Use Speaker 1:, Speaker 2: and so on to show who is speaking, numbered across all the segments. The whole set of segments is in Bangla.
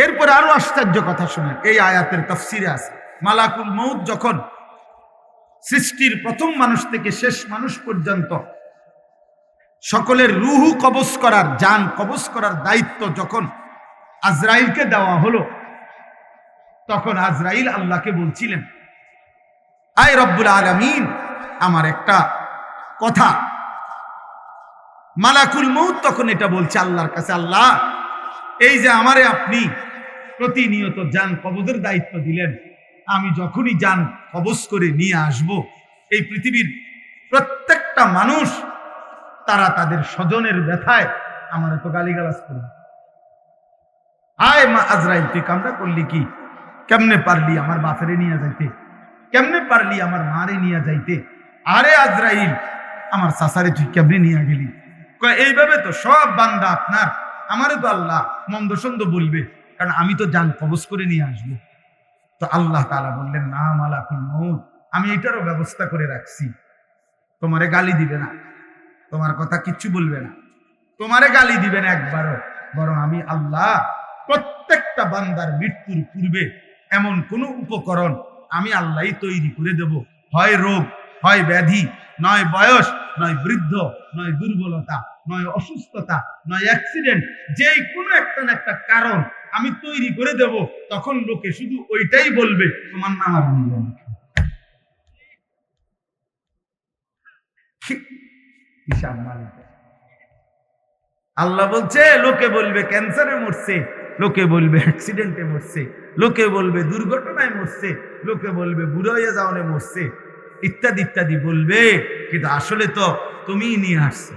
Speaker 1: এরপর আরো আশ্চর্য কথা শুনেন, এই আয়াতের তাফসিরে আছে মালাকুল মউত যখন সৃষ্টির প্রথম মানুষ থেকে শেষ মানুষ পর্যন্ত সকলের রুহু কবজ করার, জান কবজ করার দায়িত্ব যখন আজরাইলকে দেওয়া হলো, তখন আজরাইল আল্লাহকে বলছিলেন, আয় রব্বুল আলামিন, আমার একটা কথা। মালাকুল মউত তখন এটা বলছে আল্লাহর কাছে, আল্লাহ, এই যে আমারে আপনি প্রতিনিয়ত জান কবজের দায়িত্ব দিলেন, আমি যখনই জান কবজ করে নিয়ে আসব, এই পৃথিবীর প্রত্যেকটা মানুষ তারা তাদের স্বজনের ব্যথায় আমার তো গালিগালাজ করবে। আয় মা আজরাইল, তুই কামটা করলি কি? কেমনে পারলি আমার বাপেরে নিয়ে যাইতে? কেমনে পারলি আমার মারে নিয়ে যাইতে? আরে আজরাইল, আমার চাচারে তুই কেমনে নিয়ে গেলি? এইভাবে তো সব বান্দা আপনার, আমারও তো আল্লাহ মন্দ সন্দ বলবে, কারণ আমি তো জান কবজ করে নিয়ে আসবো। তো আল্লাহ তাআলা বললেন, না মালাকুল মউত, আমি এটারও ব্যবস্থা করে রাখছি। তোমারে গালি দিবে না, তোমার কথা কিচ্ছু বলবে না, তোমারে গালি দিবে না একবারও, বরং আমি আল্লাহ প্রত্যেকটা বান্দার মৃত্যুর পূর্বে এমন কোন উপকরণ আমি আল্লাহই তৈরি করে দেব, হয় রোগ, হয় ব্যাধি, নয় বয়স, নয় বৃদ্ধ, নয় দুর্বলতা, নয় অসুস্থতা, নয় অ্যাক্সিডেন্ট, যেই কোনো একটা না একটা কারণ আমি তৈরি করে দেব। তখন লোকে শুধু ওইটাই বলবে, তোমার নাম আর হিসাব মালিক। আল্লাহ বলছে, লোকে বলবে ক্যান্সারে মরছে, লোকে বলবে অ্যাক্সিডেন্টে মরছে, লোকে বলবে দুর্ঘটনায় মরছে, লোকে বলবে বুড়ো হয়ে যাওয়ানে মরছে, ইত্যাদি ইত্যাদি বলবে, কিন্তু আসলে তো তুমিই নিয়ে আসছো।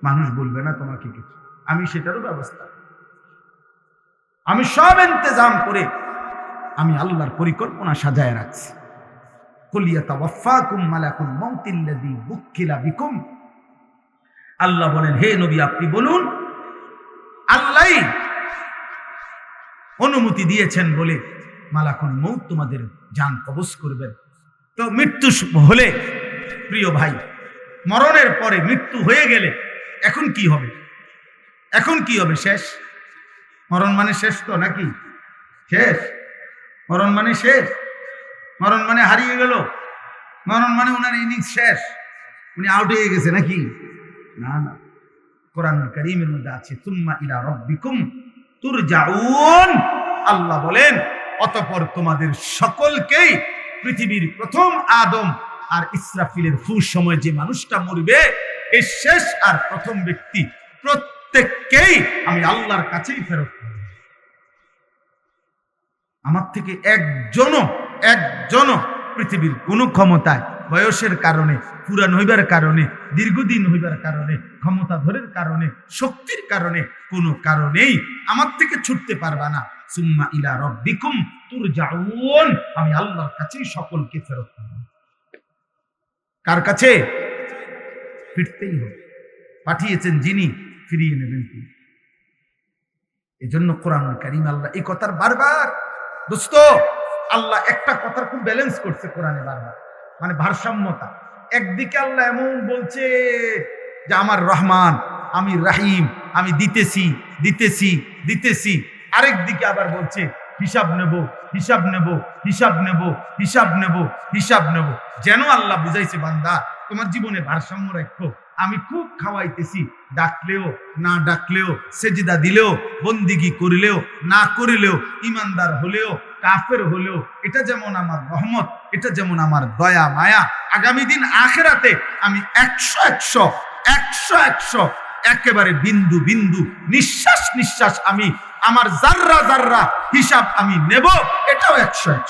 Speaker 1: মানুষ বলবে না তোমাকে কিছু, আমি সেটারও ব্যবস্থা, আমি সব ইন্তজাম করে আমি আল্লাহর পরিকল্পনা সাজায় রাখছি। কুলিয়াতাওয়াফাকুম মালাকুল মাউতিল্লাযী বুক্কিলা বিকুম। আল্লাহ বলেন, হে নবী আপনি বলুন, আল্লাহই অনুমতি দিয়েছেন বলে মালাকুল মউত তোমাদের জান কবজ করবেন। তো মৃত্যু হলে, প্রিয় ভাই, মরণের পরে মৃত্যু হয়ে গেলে এখন কি হবে? এখন কি হবে? শেষ। মরণ মানে শেষ তো নাকি? শেষ। মরণ মানে শেষ। মরণ মানে হারিয়ে গেল। মরণ মানে ওনার ইনিংস শেষ, উনি আউট হয়ে গেছে নাকি? না না, কোরআনুল কারীমের মধ্যে আছে, সুম্মা ইলা রাব্বিকুম তুরজাউন। আল্লাহ বলেন, অতঃপর তোমাদের সকলকেই, পৃথিবীর প্রথম আদম আর ইসরাফিলের ফুঁস সময় যে মানুষটা মরবে, এই শেষ আর প্রথম ব্যক্তি প্রত্যেককেই আমি আল্লাহর কাছেই ফেরত করব। আমার থেকে একজনও পৃথিবীর কোনো ক্ষমতায়, বয়সের কারণে, পুরান হইবার কারণে, দীর্ঘদিন হইবার কারণে, ক্ষমতাধরের কারণে, শক্তির কারণে, কোনো কারণেই আমার থেকে ছুটতে পারবা না। সুম্মা ইলা রাব্বিকুম তুরজাউন, আমি আল্লাহর কাছেই সকলকে ফেরত করব। কার কাছে? ফিরতেই হবে। পাঠিয়েছেন যিনি, ফিরিয়ে নেবেন তিনি। এজন্য কোরআনুল কারীম আল্লাহ এই কথার বারবার, দোস্ত, আল্লাহ একটা কথার খুব ব্যালেন্স করছে কোরআনে বারবার, মানে ভারসাম্যতা। একদিকে আল্লাহ এমন বলছে যে আমার রহমান, আমি রাহিম, আমি দিতেছি দিতেছি দিতেছি, আরেক দিকে আবার বলছে হিসাব নেব হিসাব নেব হিসাব নেব হিসাব নেব হিসাব নেব। যেন আল্লাহ বুঝাইছে, বান্দা তোমার জীবনে ভারসাম্য রাখো, আমি খুব খাওয়াইতেছি, ডাকলেও না ডাকলেও, সেজদা দিলেও, বন্দিগি করিলেও না করিলেও, ইমানদার হলেও কাফের হলেও, এটা যেমন আমার রহমত, এটা যেমন আমার দয়া মায়া, আগামী দিন আখিরাতে আমি 100 একেবারে বিন্দু বিন্দু, নিঃশ্বাস নিঃশ্বাস আমি আমার জাররা জাররা হিসাব আমি নেব, এটাও 100।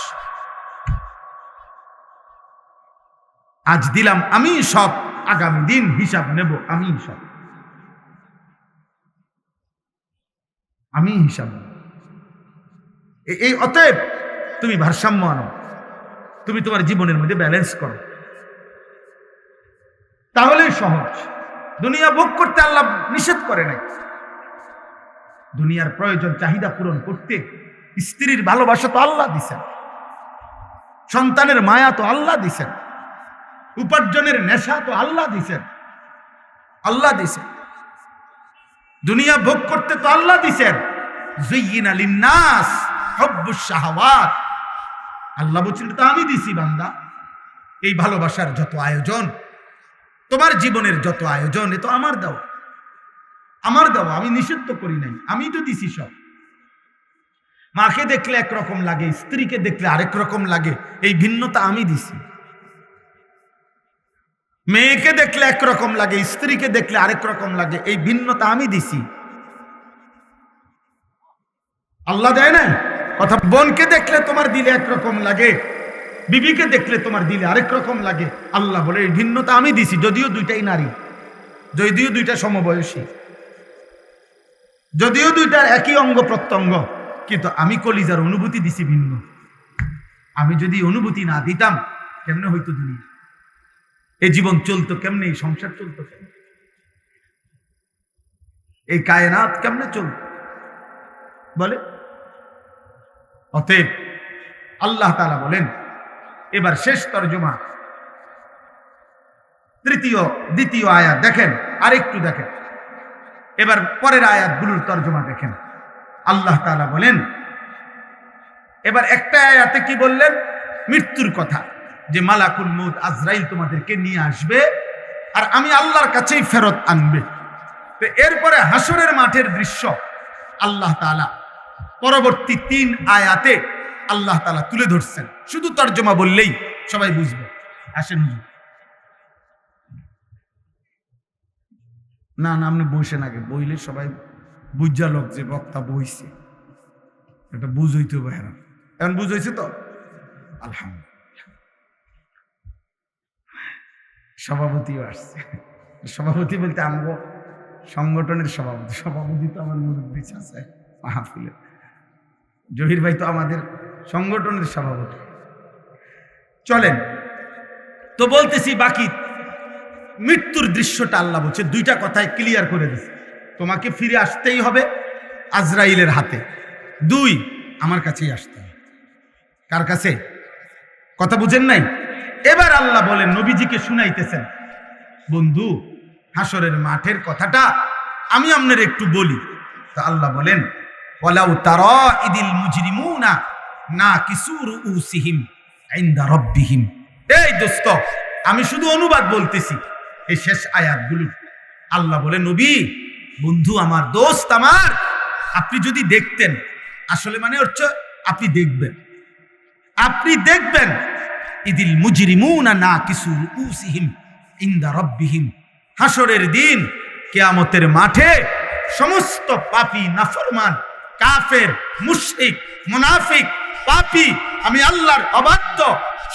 Speaker 1: আজ দিলাম আমি সব, আগামী দিন হিসাব নেব আমি সব, আমি হিসাব। এই অতএব তুমি ভারসাম্য আনো, তুমি তোমার জীবনের মধ্যে ব্যালেন্স করো, তাহলেই সহজ। দুনিয়া ভোগ করতে আল্লাহ নিষেধ করে নাই। দুনিয়ার প্রয়োজন চাহিদা পূরণ করতে স্ত্রীর ভালোবাসা তো আল্লাহ দিছেন, সন্তানের মায়া তো আল্লাহ দিছেন, উপার্জনের নেশা তো আল্লাহ দিছেন, আল্লাহ দিছেন। দুনিয়া ভোগ করতে তো আল্লাহ দিছেন, যুয়্যিনা লিন-নাস হুব্বুশ শাহাওয়াত। আল্লাহ বলছেন তো আমি দিছি বান্দা। এই ভালোবাসার যত আয়োজন, তোমার জীবনের যত আয়োজন, এ তো আমার দেওয়া, আমার দেওয়া। আমি নিষিদ্ধ করি নাই, আমি তো দিছি সব। মাকে দেখলে একরকম লাগে, স্ত্রীকে দেখলে আরেক রকম লাগে, এই ভিন্নতা আমি দিছি। মেয়েকে দেখলে একরকম লাগে, স্ত্রীকে দেখলে আরেক রকম লাগে, এই ভিন্নতা আমি দিছি। আল্লাহ দেয় না কথা। বোনকে দেখলে তোমার দিলে একরকম লাগে, বিবিকে দেখলে তোমার দিলে আরেক রকম লাগে। আল্লাহ বলে এই ভিন্নতা আমি দিছি, যদিও দুইটাই নারী, যদিও দুইটা সমবয়সী, যদিও দুইটার একই অঙ্গ প্রত্যঙ্গ, কিন্তু আমি কলিজার অনুভূতি দিছি ভিন্ন। আমি যদি অনুভূতি না দিতাম কেমনে হইতো দুনিয়া, এই জীবন চলতো কেমনে, এই সংসার চলতো কেমনে, এই কায়নাত কেমনে চলতো বলে। অতএব আল্লাহ তাআলা বলেন, এবার শেষ তরজমা, দ্বিতীয় আয়াত দেখেন, আরেকটু দেখেন, এবার পরের আয়াতগুলোর তরজমা দেখেন। আল্লাহ তাআলা বলেন, এবার একটা আয়াতে কি বললেন? মৃত্যুর কথা, যে মালাকুল মউত আজরাইল তোমাদেরকে নিয়ে আসবে আর আমি আল্লাহর কাছেই ফেরত আনবে। তো এরপরে হাসরের মাঠের দৃশ্য আল্লাহ তাআলা পরবর্তী 3 আয়াতে আল্লাহ তাআলা তুলে ধরছেন। শুধু তরজমা বললেই সবাই বুঝবে। আসেন না না, আপনি বসেন, আগে বইলে সবাই বুঝা লোক যে বক্তা বইছে, এটা বুঝইতে হবে। হ্যাঁ, এখন বুঝ হয়েছে তো, আলহামদুলিল্লাহ। সভাপতিও আসছে। সভাপতি বলতে আমগো সংগঠনের সভাপতি, সভাপতি তো আমার মুরব্বী আছে মাহফিলে। জহির ভাই তো আমাদের সংগঠনের সভাপতি। চলেন তো, বলতেছি বাকি মৃত্যুর দৃশ্যটা আল্লাহ বলছে, 2টা কথায় ক্লিয়ার করে দিচ্ছে। তোমাকে ফিরে আসতেই হবে আজরাইলের হাতে, 2 আমার কাছেই আসতে হবে। কার কাছে? কথা বুঝেন নাই? এবার আল্লাহ বলেন, নবীজিকে শুনাইতেছেন, বন্ধু হাসরের মাঠের কথাটা আমি আপনার একটু বলি। তা আল্লাহ বলেন, ওয়ালাউ তারা ইদিল মুজরিমুনা নাকিসু রুউসিহিম ইনদা রাব্বিহিম। এই দোস্ত, আমি শুধু অনুবাদ বলতেছি এই শেষ আয়াতগুলো। আল্লাহ বলে, নবী, বন্ধু আমার, দোস্ত আমার, আপনি যদি দেখতেন, আসলে মানে হচ্ছে আপনি দেখবেন, আপনি দেখবেন, ইদিল মুজরিমুনা নাকিসু রুউসিহিম ইনদা রাব্বিহিম। হাসরের দিন, কিয়ামতের মাঠে সমস্ত পাপী, নাফরমান, কাফের, মুশরিক, মুনাফিক, পাপী, আমি আল্লাহর অবাধ্য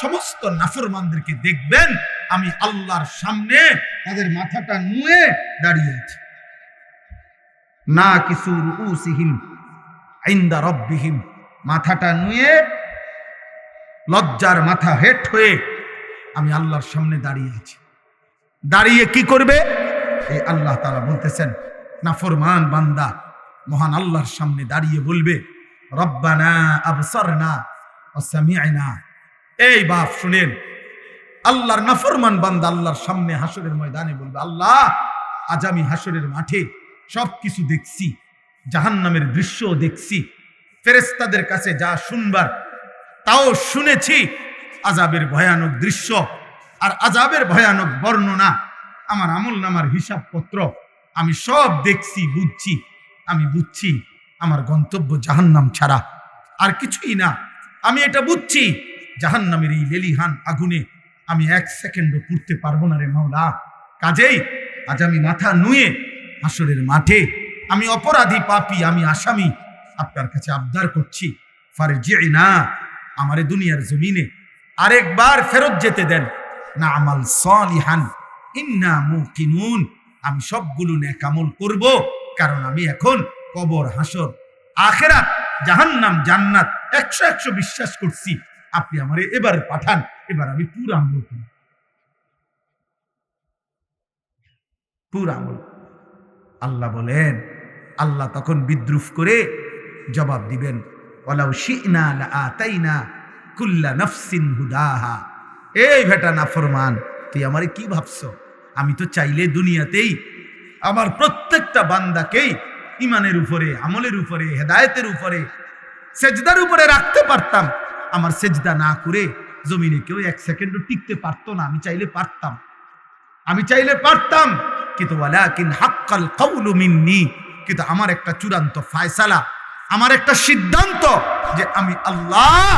Speaker 1: সমস্ত নাফরমানদেরকে দেখবেন আমি আল্লাহর সামনে তাদের মাথাটা নুয়ে দাঁড়িয়ে আছি। নাকিসু রুউসিহিম ইনদা রাব্বিহিম, মাথাটা নুয়ে, লজ্জার মাথা হেট হয়ে আমি আল্লাহর সামনে দাঁড়িয়ে আছি। দাঁড়িয়ে কি করবে? এই আল্লাহ তাআলা বলতেছেন, নাফরমান বান্দা মহান আল্লাহর সামনে দাঁড়িয়ে বলবে, রব্বানা আবসারনা ওয়া সামি'না। এই বাপ শুনেন, আল্লাহর নাফরমান বান্দা আল্লাহর সামনে হাসরের ময়দানে বলবে, আল্লাহ, আজ আমি হাসরের মাঠে সবকিছু দেখছি, জাহান্নামের দৃশ্যও দেখছি, ফেরেশতাদের কাছে যা শুনবার তাও শুনেছি, আযাবের ভয়ানক দৃশ্য আর আযাবের ভয়ানক বর্ণনা, আমার আমলনামার হিসাবপত্র আমি সব দেখছি, বুঝছি। আমি বুঝছি আমার গন্তব্য জাহান্নাম ছাড়া আর কিছুই না। আমি এটা বুঝছি, জাহান্নামের এই লেলিহান আগুনে আমি 1 সেকেন্ডও পুড়তে পারবো না রে মাওলা। কাজেই আজ আমি মাথা নুয়ে হাসরের মাঠে, আমি অপরাধী, পাপী, আমি আসামি, আপনার কাছে আবদার করছি, ফারজি'না, আমারে দুনিয়ার জমিনে আরেকবার ফেরত যেতে দেন, না আমাল সালিহান ইন্না মুকিনুন, আমি সবগুলো নেক আমল করব, কারণ আমি এখন কবর, হাসর, আখিরাত, জাহান্নাম, জান্নাত 100 বিশ্বাস করছি। আপনি আমারে এবার পাঠান, এবার আমি পুরা আমল করি, পুরা আমল। আল্লাহ বলেন, আল্লাহ তখন বিদ্রুপ করে জবাব দিবেন, ওয়ালাউ শি'না লাআতাইনা কুল্লা নাফসিন হুদাহা। এই বেটা নাফরমান, তুই আমারে কি ভাবছো? আমি তো চাইলে দুনিয়াতেই আমার প্রত্যেকটা বান্দাকেই ইমানের উপরে, আমলের উপরে, হেদায়েতের উপরে, সেজদার উপরে রাখতে পারতাম। আমার সেজদা না করে জমিনে কেউ এক সেকেন্ডও টিকতে পারতো না। আমি চাইলে পারতাম, কিন্তু ওয়ালাকিন হাক্কাল কাউলু মিন্নি, কিন্তু আমার একটা চূড়ান্ত ফায়সালা, আমার একটা সিদ্ধান্ত যে আমি আল্লাহ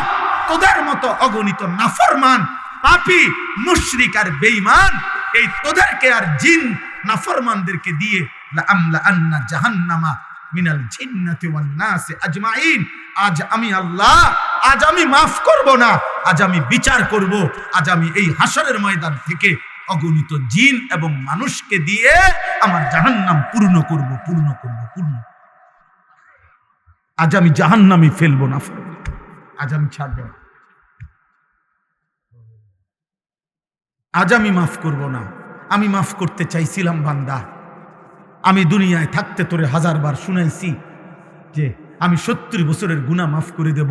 Speaker 1: তোদের মতো অগণিত নাফরমান, পাপী, মুশরিক আর বেঈমান, এই তোদেরকে আর জিন নাফরমানদেরকে দিয়ে লা আমলা আন্না জাহান্নামা মিনাল জিন্নাতি ওয়ান নাসি আজমাইন, আজ আমি আল্লাহ, আজ আমি মাফ করব না, আজ আমি বিচার করব, আজ আমি এই হাসরের ময়দান থেকে অগণিত জিন এবং মানুষকে দিয়ে আমার জাহান্নাম পূর্ণ করব। আজ আমি জাহান্নামে ফেলবো না, আজ আমি ছাড়ব না, আজ আমি মাফ করব না। আমি মাফ করতে চাইছিলাম বান্দা, আমি দুনিয়ায় থাকতে তোরে 1000 বার শুনাইছি যে আমি 70 বছরের গুনাহ মাফ করে দেব,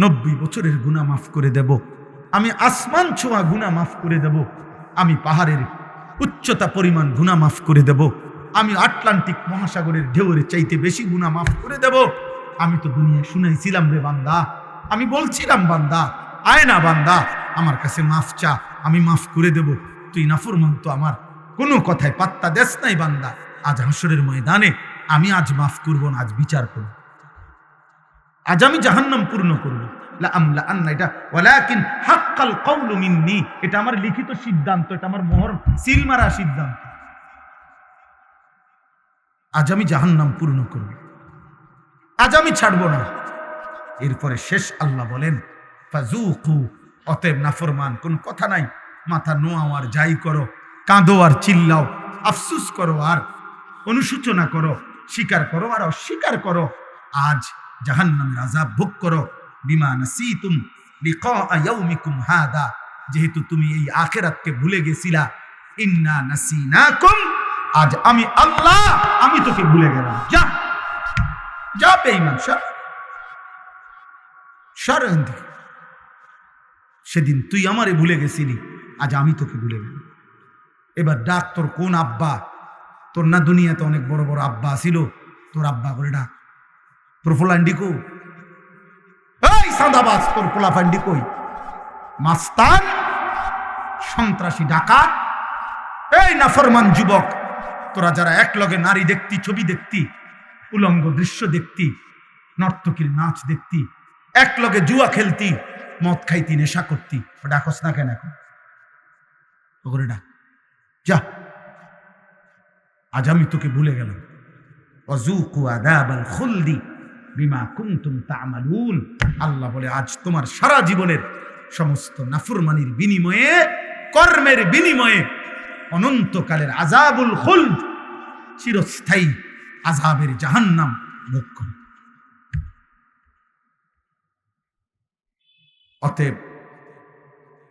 Speaker 1: 90 বছরের গুনাহ মাফ করে দেব, আমি আসমান ছোঁয়া গুনাহ মাফ করে দেব, আমি পাহাড়ের উচ্চতা পরিমাণ গুনাহ মাফ করে দেব, আমি আটলান্টিক মহাসাগরের ঢেউয়ের চাইতে বেশি গুনাহ মাফ করে দেব। আমি তো দুনিয়ায় শুনাইছিলাম রে বান্দা, আমি বলছিলাম বান্দা, আয় না বান্দা আমার কাছে মাফ চা, আমি মাফ করে দেব। তুই নাফরমান, তো আমার কোনো কথায় পাত্তা দেস নাই বান্দা। আজ হাসরের ময়দানে আমি আজ মাফ করব না, আজ বিচার করব, আজ আমি জাহান্নাম পূর্ণ করব। লা আমলা আন্না, এটা ওয়ালাকিন হাক্কাল কাউলু মিন্নি, এটা আমার লিখিত সিদ্ধান্ত, এটা আমার মোহর সিল মারা সিদ্ধান্ত। আজ আমি জাহান্নাম পূর্ণ করব, আজ আমি ছাড়ব না। এরপরে শেষ আল্লাহ বলেন ফাযুকু, অতএব নাফরমান, কোন কথা নাই, মাথা নোয়াও আর যাই করো, কাঁদো আর চিল্লাও, আফসুস করো আর অনুশোচনা করো, স্বীকার করো আর অস্বীকার করো, আজ জাহান্নামের আযাব ভোগ করো। বিমা নাসিতুম লিকা ইয়াউমিকুম হাদা, যেহেতু তুমি এই আখিরাতকে ভুলে গেছিলা, ইন্না নাসিনাকুম, আজ আমি আল্লাহ আমি তোকে ভুলে গেলাম। যা যা বেঈমান, সর। সেদিন তুই আমারে ভুলে গেছিলি, আজ আমি তোকে ভুলে গেলাম। এবার ডাক তোর কোন আব্বা, তোর না দুনিয়াতে অনেক বড় বড় আব্বা ছিল, তোর আব্বা করে ডাক। তোর ফুলান্ডি কই? এই সাদাবাজ, তোর পোলাফান্ডি কই? মাস্তান, সন্ত্রাসী, ডাকাত, এই নাফরমান যুবক, তোরা যারা একলগে নারী দেখতি, ছবি দেখতি, উলঙ্গ দৃশ্য দেখতি, নর্তকীর নাচ দেখতি, একলগে জুয়া খেলতি, মদ খাইতি, নেশা করতি, ডাকস না কেন এখন? ওরে ডাক, যা, আজ আমি তোকে ভুলে গেলাম। ওয়াযুকু আযাবাল খুলদি বিমা কুনতুম তা'মালুন, আল্লাহ বলে আজ তোমার সারা জীবনের সমস্ত নাফরমানির বিনিময়ে, কর্মের বিনিময়ে অনন্তকালের আযাবুল খুলদ, চিরস্থায়ী আযাবের জাহান্নাম ভোগ করো। অতএব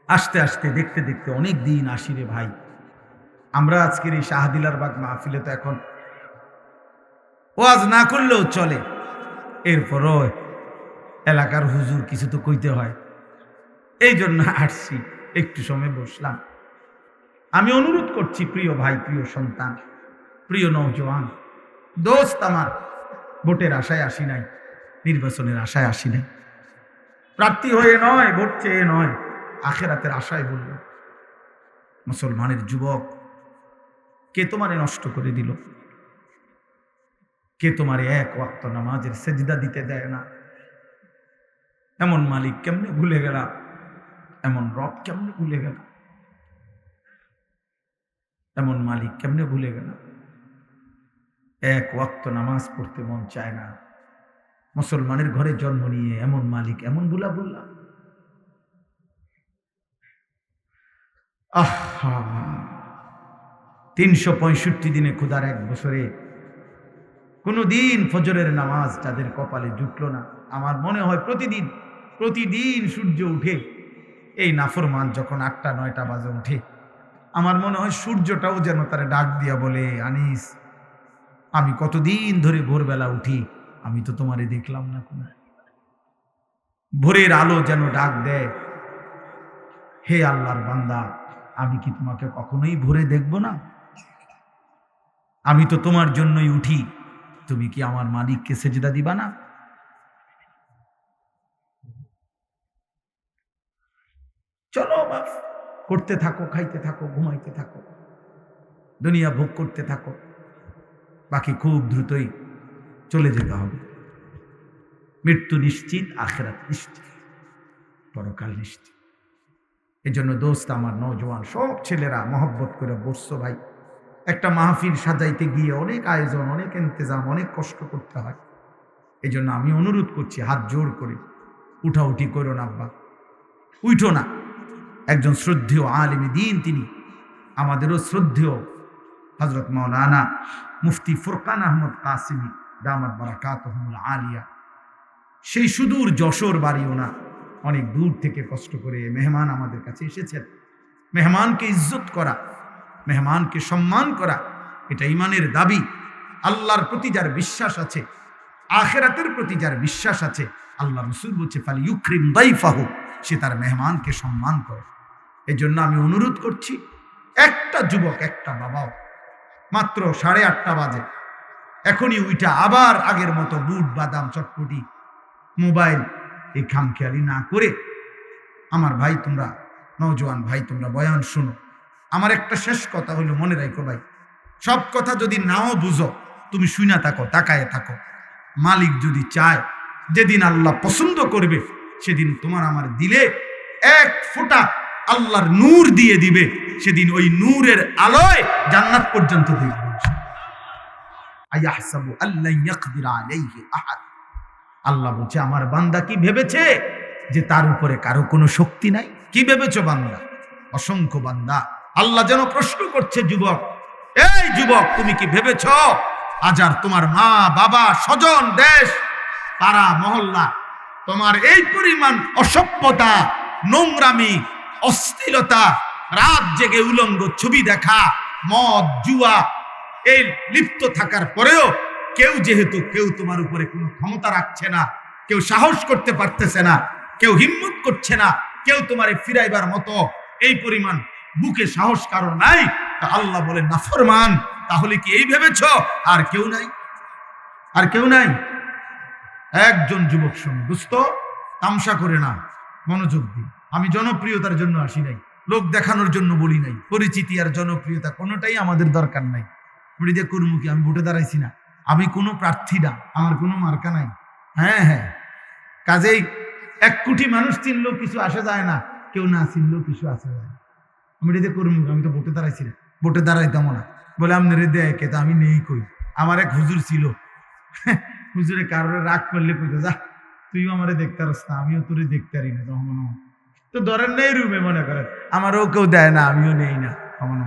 Speaker 1: আস্তে আস্তে দেখতে দেখতে অনেক দিন আসিরে ভাই। আমরা আজকের এই শাহদিলার বাগ মাহফিলে তো এখন ওয়াজ না করলেও চলে, এরপরও এলাকার হুজুর কিছু তো কইতে হয়, এই জন্য আসছি, একটু সময় বসলাম। আমি অনুরোধ করছি, প্রিয় ভাই, প্রিয় সন্তান, প্রিয় নওজোয়ান দোস্ত আমার, ভোটের আশায় আসি নাই, নির্বাচনের আশায় আসি নাই, প্রার্থী হয়ে নয়, ভোট চেয়ে নয়, আখিরাতের আশায় বলল। মুসলমানের যুবক, কে তোমারে নষ্ট করে দিল? কে তোমারে এক ওয়াক্ত নামাজের সেজদা দিতে দেয় না? এমন মালিক কেমনে ভুলে গেলা? এমন রব কেমনে ভুলে গেলা? এমন মালিক কেমনে ভুলে গেলা? এক ওয়াক্ত নামাজ পড়তে মন চায় না, মুসলমানের ঘরে জন্ম নিয়ে এমন মালিক এমন ভুলা বললা? আহা, 365 দিনে খোদার এক বছরে কোনদিন ফজরের নামাজ যাদের কপালে জুটলো না। আমার মনে হয় প্রতিদিন সূর্য উঠে, এই নাফরমান যখন 8টা-9টা বাজে উঠে, আমার মনে হয় সূর্যটাও যেন তারে ডাক দিয়া বলে, আনিস, আমি কতদিন ধরে ভোরবেলা উঠি, আমি তো তোমারে দেখলাম না। কোন ভোরের আলো যেন ডাক দেয়, হে আল্লাহর বান্দা, আমি কি তোমাকে কখনোই ভোরে দেখব না? আমি তো তোমার জন্যই উঠি, তুমি কি আমার মালিককে সেজদা দিবা না? চলো বাপ, করতে থাকো, খাইতে থাকো, ঘুমাইতে থাকো, দুনিয়া ভোগ করতে থাকো, বাকি খুব দ্রুতই চলে যেতে হবে। মৃত্যু নিশ্চিত, আখিরাত নিশ্চিত, পরকাল নিশ্চিত। এই জন্য দোস্ত আমার, নওজোয়ান সব ছেলেরা মহব্বত করে বসছো ভাই। একটা মাহফিল সাজাইতে গিয়ে অনেক আয়োজন, অনেক ইন্তজাম, অনেক কষ্ট করতে হয়। এই জন্য আমি অনুরোধ করছি, হাত জোর করে উঠাউঠি করো না আব্বা, উঠো না। একজন শ্রদ্ধেয় আলিমে দ্বীন, তিনি আমাদেরও শ্রদ্ধেয় হযরত মাওলানা মুফতি ফুরকান আহমদ কাসিমি দামাত বারাকাতুহুল আলিয়া, সেই সুদূর যশোর বাড়িও না, অনেক দূর থেকে কষ্ট করে মেহমান আমাদের কাছে এসেছেন। মেহমানকে ইজ্জত করা, মেহমানকে সম্মান করা, এটা ঈমানের দাবি। আল্লাহর প্রতি যার বিশ্বাস আছে, আখিরাতের প্রতি যার বিশ্বাস আছে, আল্লাহ রাসূল বলছে ফালিয়ুকরিম দাইফাহু, সে তার মেহমানকে সম্মান করে। এই জন্য আমি অনুরোধ করছি, একটা যুবক, একটা বাবাও, মাত্র 8:30 বাজে, এখনই উইটা আবার আগের মতো বুট বাদাম চটপটি মোবাইল এই খামখেয়ালি না করে, আমার ভাই তোমরা, নওজোয়ান ভাই তোমরা বয়ান শোনো। আমার একটা শেষ কথা হলো, মনে রাখো ভাই, সব কথা যদি নাও বুঝো, তুমি শুনা থাকো, তাকায় থাকো। মালিক যদি চায়, যেদিন আল্লাহ পছন্দ করবে, সেদিন তোমার আমার দিলে এক ফোঁটা আল্লাহর নূর দিয়ে দিবে, সেদিন ওই নূরের আলোয় জান্নাত পর্যন্ত দেখবে। আয়াহসাবু আল্লা ইয়াকদির আলাইহি আহাদ। আল্লাহ বলছে, আমার বান্দা কি ভেবেছে যে তার উপরে কারো কোনো শক্তি নাই? কি ভেবেছো বান্দা? অসংখ্য বান্দা। আল্লাহ যেন প্রশ্ন করছে, যুবক, এই যুবক, তুমি কি ভেবেছো আজ আর তোমার মা বাবা, স্বজন, দেশ, পাড়া মহল্লা তোমার এই পরিমাণ অসভ্যতা, নোংরামি, অশ্লীলতা, রাত জেগে উলঙ্গ ছবি দেখা, মদ জুয়া এই লিপ্ত থাকার পরেও কেউ তোমার উপরে কোনো ক্ষমতা রাখছে না, কেউ সাহস করতে পারতেছে না, কেউ হিম্মত করছে না, কেউ তোমারে ফিরাইবার মতো এই পরিমাণ বুকে সাহস কারণ নাই। তা আল্লাহ বলে, নাফরমান, তাহলে কি এই ভেবেছ আর কেউ নাই? আর কেউ নাই? একজন যুবক শুনো দোস্ত, তামসা করে না, মনোযোগ দিন। আমি জনপ্রিয়তার জন্য আসি নাই, লোক দেখানোর জন্য বলি নাই। পরিচিতি আর জনপ্রিয়তা কোনোটাই আমাদের দরকার নাই। মুড়িদে কর্মুখী, আমি ভোটে দাঁড়াইছি না, আমি কোনো প্রার্থী না, আমার কোনো মার্কা নাই। হ্যাঁ, কাজেই 1 কোটি মানুষ চিনলেও কিছু আসে যায় না, কেউ না চিনলেও কিছু আসে যায় না। আমি রেদে কর্মুখী, আমি তো ভোটে দাঁড়াইছি না, ভোটে দাঁড়াইতাম না বলে আপনি রেদে একে, তা আমি নেই কই। আমার এক হুজুর ছিল, হুজুরে কারোর রাগ করলে কইতো, যা তুইও আমারে দেখতে পারস না, আমিও তোরে দেখতে পারি না, তখন তো ধরেন নেই রুমে, মনে করেন আমারও কেউ দেয় না, আমিও নেই না, কখনো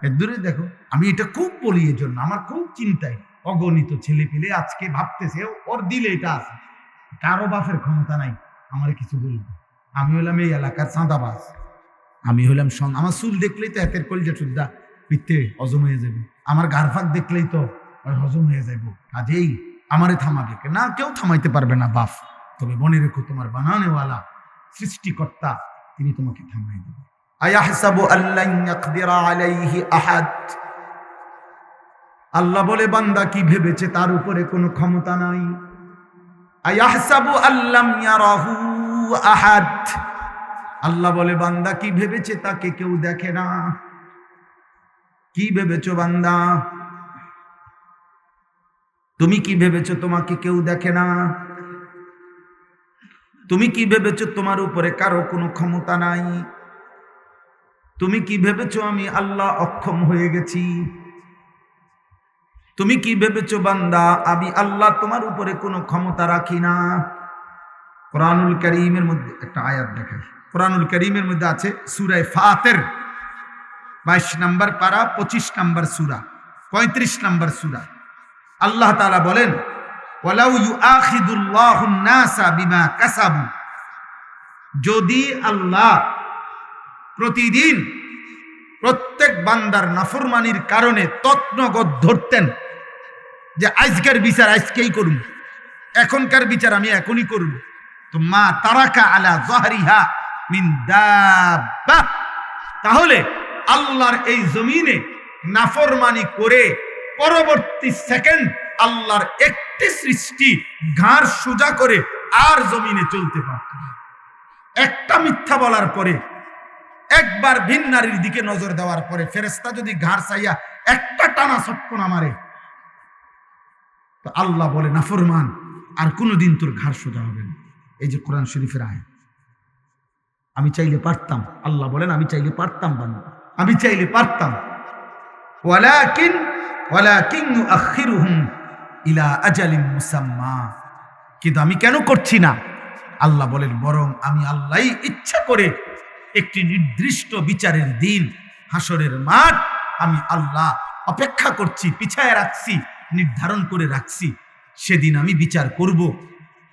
Speaker 1: এর দূরে। দেখো, আমি এটা খুব বলি, এর জন্য আমার খুব চিন্তায়। অগণিত ছেলে পেলে আজকে ভাবতেছে ওর দিলে এটা আছে, কারো বাপের ক্ষমতা নাই আমার কিছু বলবো। আমি হলাম এই এলাকার চাঁদাবাজ, আমি হলাম আমার চুল দেখলেই তো হাতের কলজা শুদ্ধা পিত্তে হজম হয়ে যাবে, আমার গারফাক দেখলেই তো হজম হয়ে যাবো। কাজেই আমারে থামাবে না, কেউ থামাইতে পারবে না বাপ। তবে মনে রেখো, তোমার বানানেওয়ালা সৃষ্টিকর্তা, তিনি তোমাকে থামাই দেবে। আয়াহসাবু আল্লান ইয়াকদিরা আলাইহি আহাদ। আল্লাহ বলে, বান্দা কি ভেবেছে তার উপরে কোনো ক্ষমতা নাই? আয়াহসাবু আল্লাম ইয়ারাহু আহাদ। আল্লাহ বলে, বান্দা কি ভেবেছে তাকে কেউ দেখে না? কি ভেবেছো বান্দা? তুমি কি ভেবেছো তোমাকে কেউ দেখে না? তুমি কি ভেবেছো তোমার উপরে কারো কোনো ক্ষমতা নাই? তুমি কি ভেবেছো আমি আল্লাহ অক্ষম হয়ে গেছি? তুমি কি ভেবেছো বান্দা আমি আল্লাহ তোমার উপরে কোনো ক্ষমতা রাখি না? কোরআনুল কারীমের মধ্যে একটা আয়াত দেখাই। কোরআনুল কারীমের মধ্যে আছে সূরা ফাতির 22 নম্বর পারা 25 নম্বর সূরা 35 নম্বর সূরা। আল্লাহ তাআলা বলেন, ওয়ালাউ ইউআখিদুল্লাহুন নাসা বিমা কাসাবু। যদি আল্লাহ প্রতিদিন প্রত্যেক বান্দার নাফরমানির কারণে তৎনগদ ধরতেন যে আজকের বিচার আজকেই করুন, এখনকার বিচার আমি এখনই করব, তো মা তারাকা আলা যাহরিহা মিন দাব্বা। তাহলে আল্লাহর এই জমিনে নাফরমানি করে পরবর্তী সেকেন্ড আল্লাহর একটি সৃষ্টি ঘাড় সোজা করে আর জমিনে চলতে পারত না। একটা মিথ্যা বলার পরে, একবার ভিন নারীর দিকে নজর দেওয়ার পরে ফেরেশতা যদি ঘাড় চাইয়া একটা টানা চটকনা মারে, তো আল্লাহ বলে নাফরমান আর কোনোদিন তোর ঘাড় সোজা হবে না। এই যে কোরআন শরীফের আয়াত। আমি চাইলে পারতাম, আল্লাহ বলেন আমি চাইলে পারতাম বান্দা, আমি চাইলে পারতাম। ওয়ালাকিন ইউআখিরুহুম ইলা আজালিন মুসাম্মা, কিন্তু আমি কেন করছি না? আল্লাহ বলেন বরং আমি আল্লাহই ইচ্ছা করে একটি নির্দিষ্ট বিচারের দিন, হাসরের মাঠ আমি আল্লাহ অপেক্ষা করছি, পিছায় রাখছি, নির্ধারণ করে রাখছি। সেদিন আমি বিচার করব।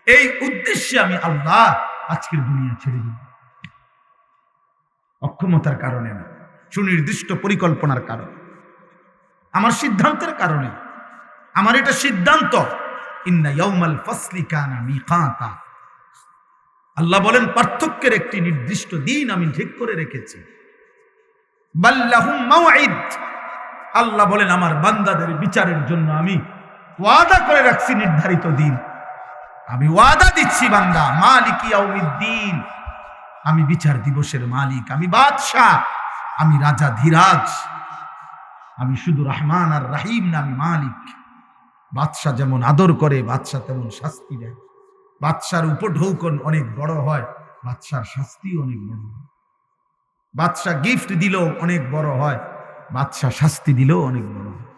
Speaker 1: এই উদ্দেশ্যে আমি আল্লাহ আজকের দুনিয়া ছেড়ে দিব। অক্ষমতার কারণে না, সুনির্দিষ্ট পরিকল্পনার কারণে, আমার সিদ্ধান্তের কারণে। আমার এটা সিদ্ধান্ত। ইন্না ইয়াউমাল ফাসলি কানা মিকাতা। আল্লাহ বলেন পার্থক্যের একটি নির্দিষ্ট দিন আমি ঠিক করে রেখেছি। বাল্লাহুম মাওঈদ। আল্লাহ বলেন আমার বান্দাদের বিচারের জন্য আমি ওয়াদা করে রাখছি নির্ধারিত দিন। আমি ওয়াদা দিচ্ছি বান্দা, মালিক ইয়াউমিদ্দিন, আমি বিচার দিবসের মালিক, আমি বাদশাহ, আমি রাজা ধীরাজ, আমি শুধু রহমান আর রাহিম না, আমি মালিক। বাদশাহ যেমন আদর করে, বাদশাহ তেমন শাস্তি দেয়। বাদশার উপঢৌকন অনেক বড় হয়, বাদশার শাস্তিও অনেক বড় হয়। বাদশাহ গিফট দিলেও অনেক বড় হয়, বাদশাহ শাস্তি দিলেও অনেক বড় হয়।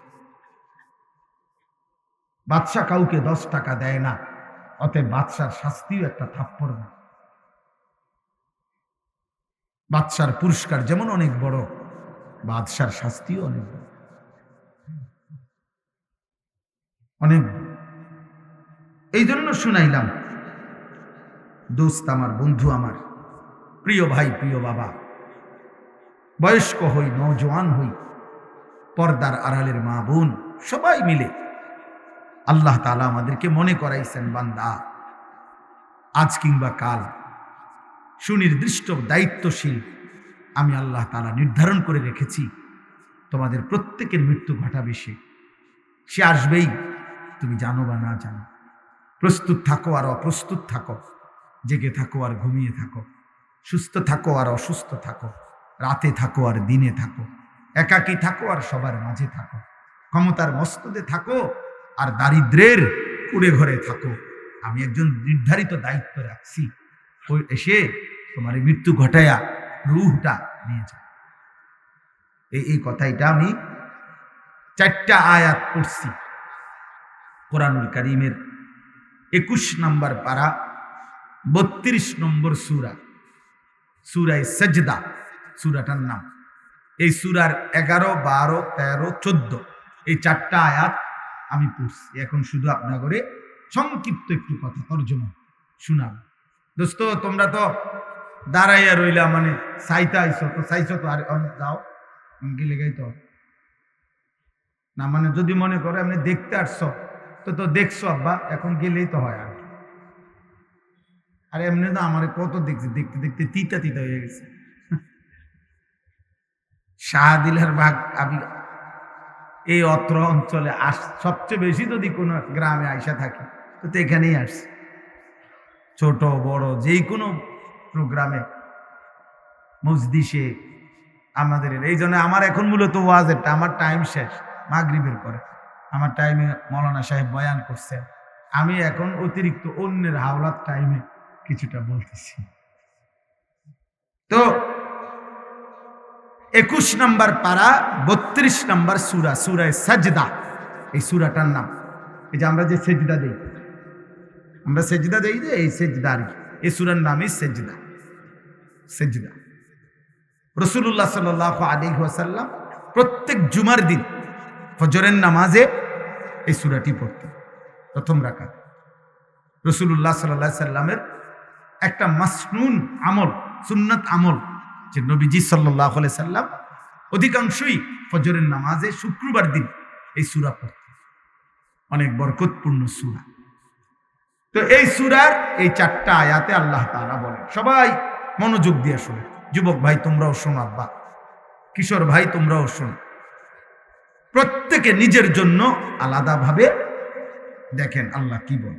Speaker 1: বাদশাহ কাউকে 10 টাকা দেয় না, অতএব বাদশার শাস্তিও একটা থাপ্পড় না। বাদশার পুরস্কার যেমন অনেক বড়, বাদশার শাস্তিও অনেক বড়, অনেক। এই জন্য শুনাইলাম দোস্ত আমার, বন্ধু আমার, প্রিয় ভাই, প্রিয় বাবা, বয়স্ক হই, নওজোয়ান হই, পর্দার আড়ালের মা বোন, সবাই মিলে আল্লাহ তাআলা আমাদেরকে মনে করাইছেন বান্দা, আজ কিংবা কাল সুনির্দিষ্ট দায়িত্বশীল আমি আল্লাহ তাআলা নির্ধারণ করে রেখেছি। তোমাদের প্রত্যেকের মৃত্যু ঘটাবে সে আসবেই, তুমি জানো বা না জানো। প্রস্তুত থাকো আর অপ্রস্তুত থাকো, জেগে থাকো আর ঘুমিয়ে থাকো, সুস্থ থাকো আর অসুস্থ থাকো, রাতে থাকো আর দিনে থাকো, একাকী থাকো আর সবার মাঝে থাকো, ক্ষমতার মস্তদে থাকো আর দারিদ্রের কুড়ে ঘরে থাকো। আমি একজন নির্ধারিত দায়িত্ব রাখছি, ওই এসে তোমার মৃত্যু ঘটায়া রূহটা নিয়ে যাও। এই কথাটা আমি 4টা আয়াত পড়ছি কোরআনুল কারীমের 21 নম্বর পারা 32 নম্বর সূরা, সূরায়ে সাজদা সূরাটার নাম। এই সূরার 11, 12, 13, 14 এই 4টা আয়াত আমি পড়ছি। এখন শুধু আপনাদের সংক্ষিপ্ত একটু কথা তর্জমা শোনাব। দোস্ত, তোমরা তো দাঁড়াইয়া রইলা, মানে চাইছো তো আর যাও গেলে গাই তো না, মানে যদি মনে করো এমনি দেখতে আসছো তো দেখছো আব্বা, এখন গেলেই তো হয়। আর এমনি তো আমার কত দেখছি, দেখতে দেখতে তিতা তিতা হয়ে গেছে। শাহদিলের বাগ আমি এই অত্র অঞ্চলে সবচেয়ে বেশি যদি কোনো গ্রামে আইসা থাকি তো এখানেই আসছি। ছোট বড় যেই কোনো প্রোগ্রামে, মজলিসে আমাদের। এই জন্য আমার এখন মূলত ওয়াজেরটা, আমার টাইম শেষ মাগরিবের পরে, আমার টাইমে মৌলানা সাহেব বয়ান করছেন, আমি এখন অতিরিক্ত অন্যের হাওলাত টাইমে কিছুটা বলতেছি। তো 21 নম্বর পারা 32 নম্বর সূরা, সূরায়ে সাজদা, এই সূরাটার নাম। এই যে আমরা যে সেজদা দেই, আমরা সেজদা দেই যে এই সেজদা, এই সূরার নামই সেজদা। সেজদা রাসূলুল্লাহ সাল্লাল্লাহু আলাইহি ওয়াসাল্লাম প্রত্যেক জুমার দিন ফজরের নামাজে এই সূরাটি পড়তেন প্রথম রাকাত। রাসূলুল্লাহ সাল্লাল্লাহু আলাইহি সাল্লামের একটা মাসনুন আমল, সুন্নাত আমল, যে নবীজি সাল্লাল্লাহু আলাইহি সাল্লাম অধিকাংশই ফজরের নামাজে শুক্রবার দিন এই সূরা পড়তেন। অনেক বরকতপূর্ণ সূরা। তো এই সূরার এই 4টা আয়াতে আল্লাহ তাআলা বলেন, সবাই মনোযোগ দিয়ে শোনো, যুবক ভাই তোমরাও শোনো, আব্বা কিশোর ভাই তোমরাও শোনো, প্রত্যেকে নিজের জন্য আলাদাভাবে দেখেন আল্লাহ কি বল,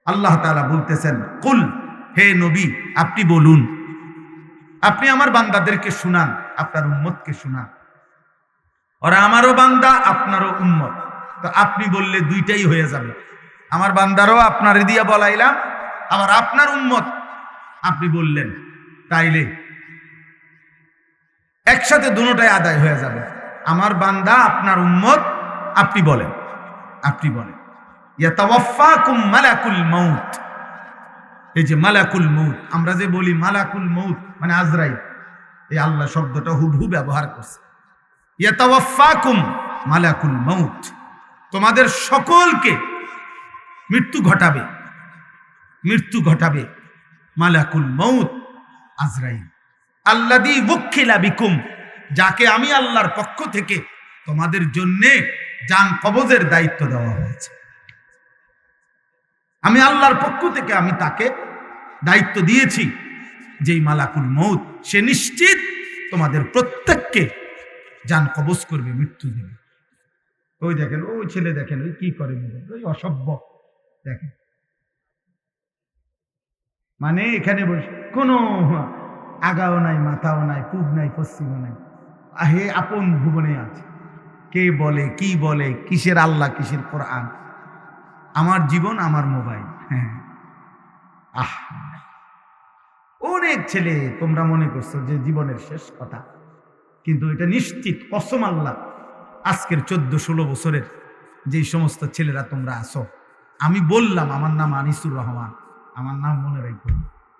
Speaker 1: আল্লাহ তাআলা বলতেছেন, কুল, হে নবী আপনি বলুন, আপনি আমার বান্দাদেরকে শুনান, আপনার উম্মতকে শুনান, ওরা আমারও বান্দা আপনারও উম্মত। তো আপনি বললে দুইটাই হয়ে যাবে, আমার বান্দারও আপনারে দিয়া বলাইলাম, আবার আপনার উম্মত আপনি বললেন, তাইলে একসাথে দুটোটাই আদায় হয়ে যাবে। আমার বান্দা আপনার উম্মত, আপনি বলেন, আপনি বলেন ইয়াতাওয়াফাকুম মালাকুল মাউত। এই যে মালাকুল মউত, আমরা যে বলি মালাকুল মউত মানে আজরাইল, এই আল্লাহ শব্দটা হুবহু ব্যবহার করছে। ইয়াতাওয়াফাকুম মালাকুল মউত, তোমাদের সকলকে মৃত্যু ঘটাবে, মৃত্যু ঘটাবে মালাকুল মউত, আজরাইল। আল্লাযী ওয়াক্কিলা বিকুম, যাকে আমি আল্লাহর পক্ষ থেকে তোমাদের জন্য জান কবজের দায়িত্ব দেওয়া হয়েছে। আমি আল্লাহর পক্ষ থেকে আমি তাকে দায়িত্ব দিয়েছি, যেই মালাকুল মউত, সে নিশ্চিত তোমাদের প্রত্যেককে জান কবজ করবে, মৃত্যু দেবে। ওই দেখেন, ওই ছেলে দেখেন, ওই কি করে, ওই অসভ্য দেখেন, মানে এখানে বসে কোনো আগাও নাই, মাথাও নাই, পূব নাই, পশ্চিমও নাই, আহে আপন ভুবনে আছে। কে বলে, কি বলে, কিসের আল্লাহ, কিসের কোরআন, আমার জীবন আমার মোবাইল। হ্যাঁ, আহ, অনেক ছেলে তোমরা মনে করছো যে জীবনের শেষ কথা, কিন্তু এটা নিশ্চিত কসম আল্লাহ, আজকের 14-16 বছরের যেই সমস্ত ছেলেরা তোমরা আসো, আমি বললাম আমার নাম আনিসুর রহমান, আমার নাম মনে রাখো,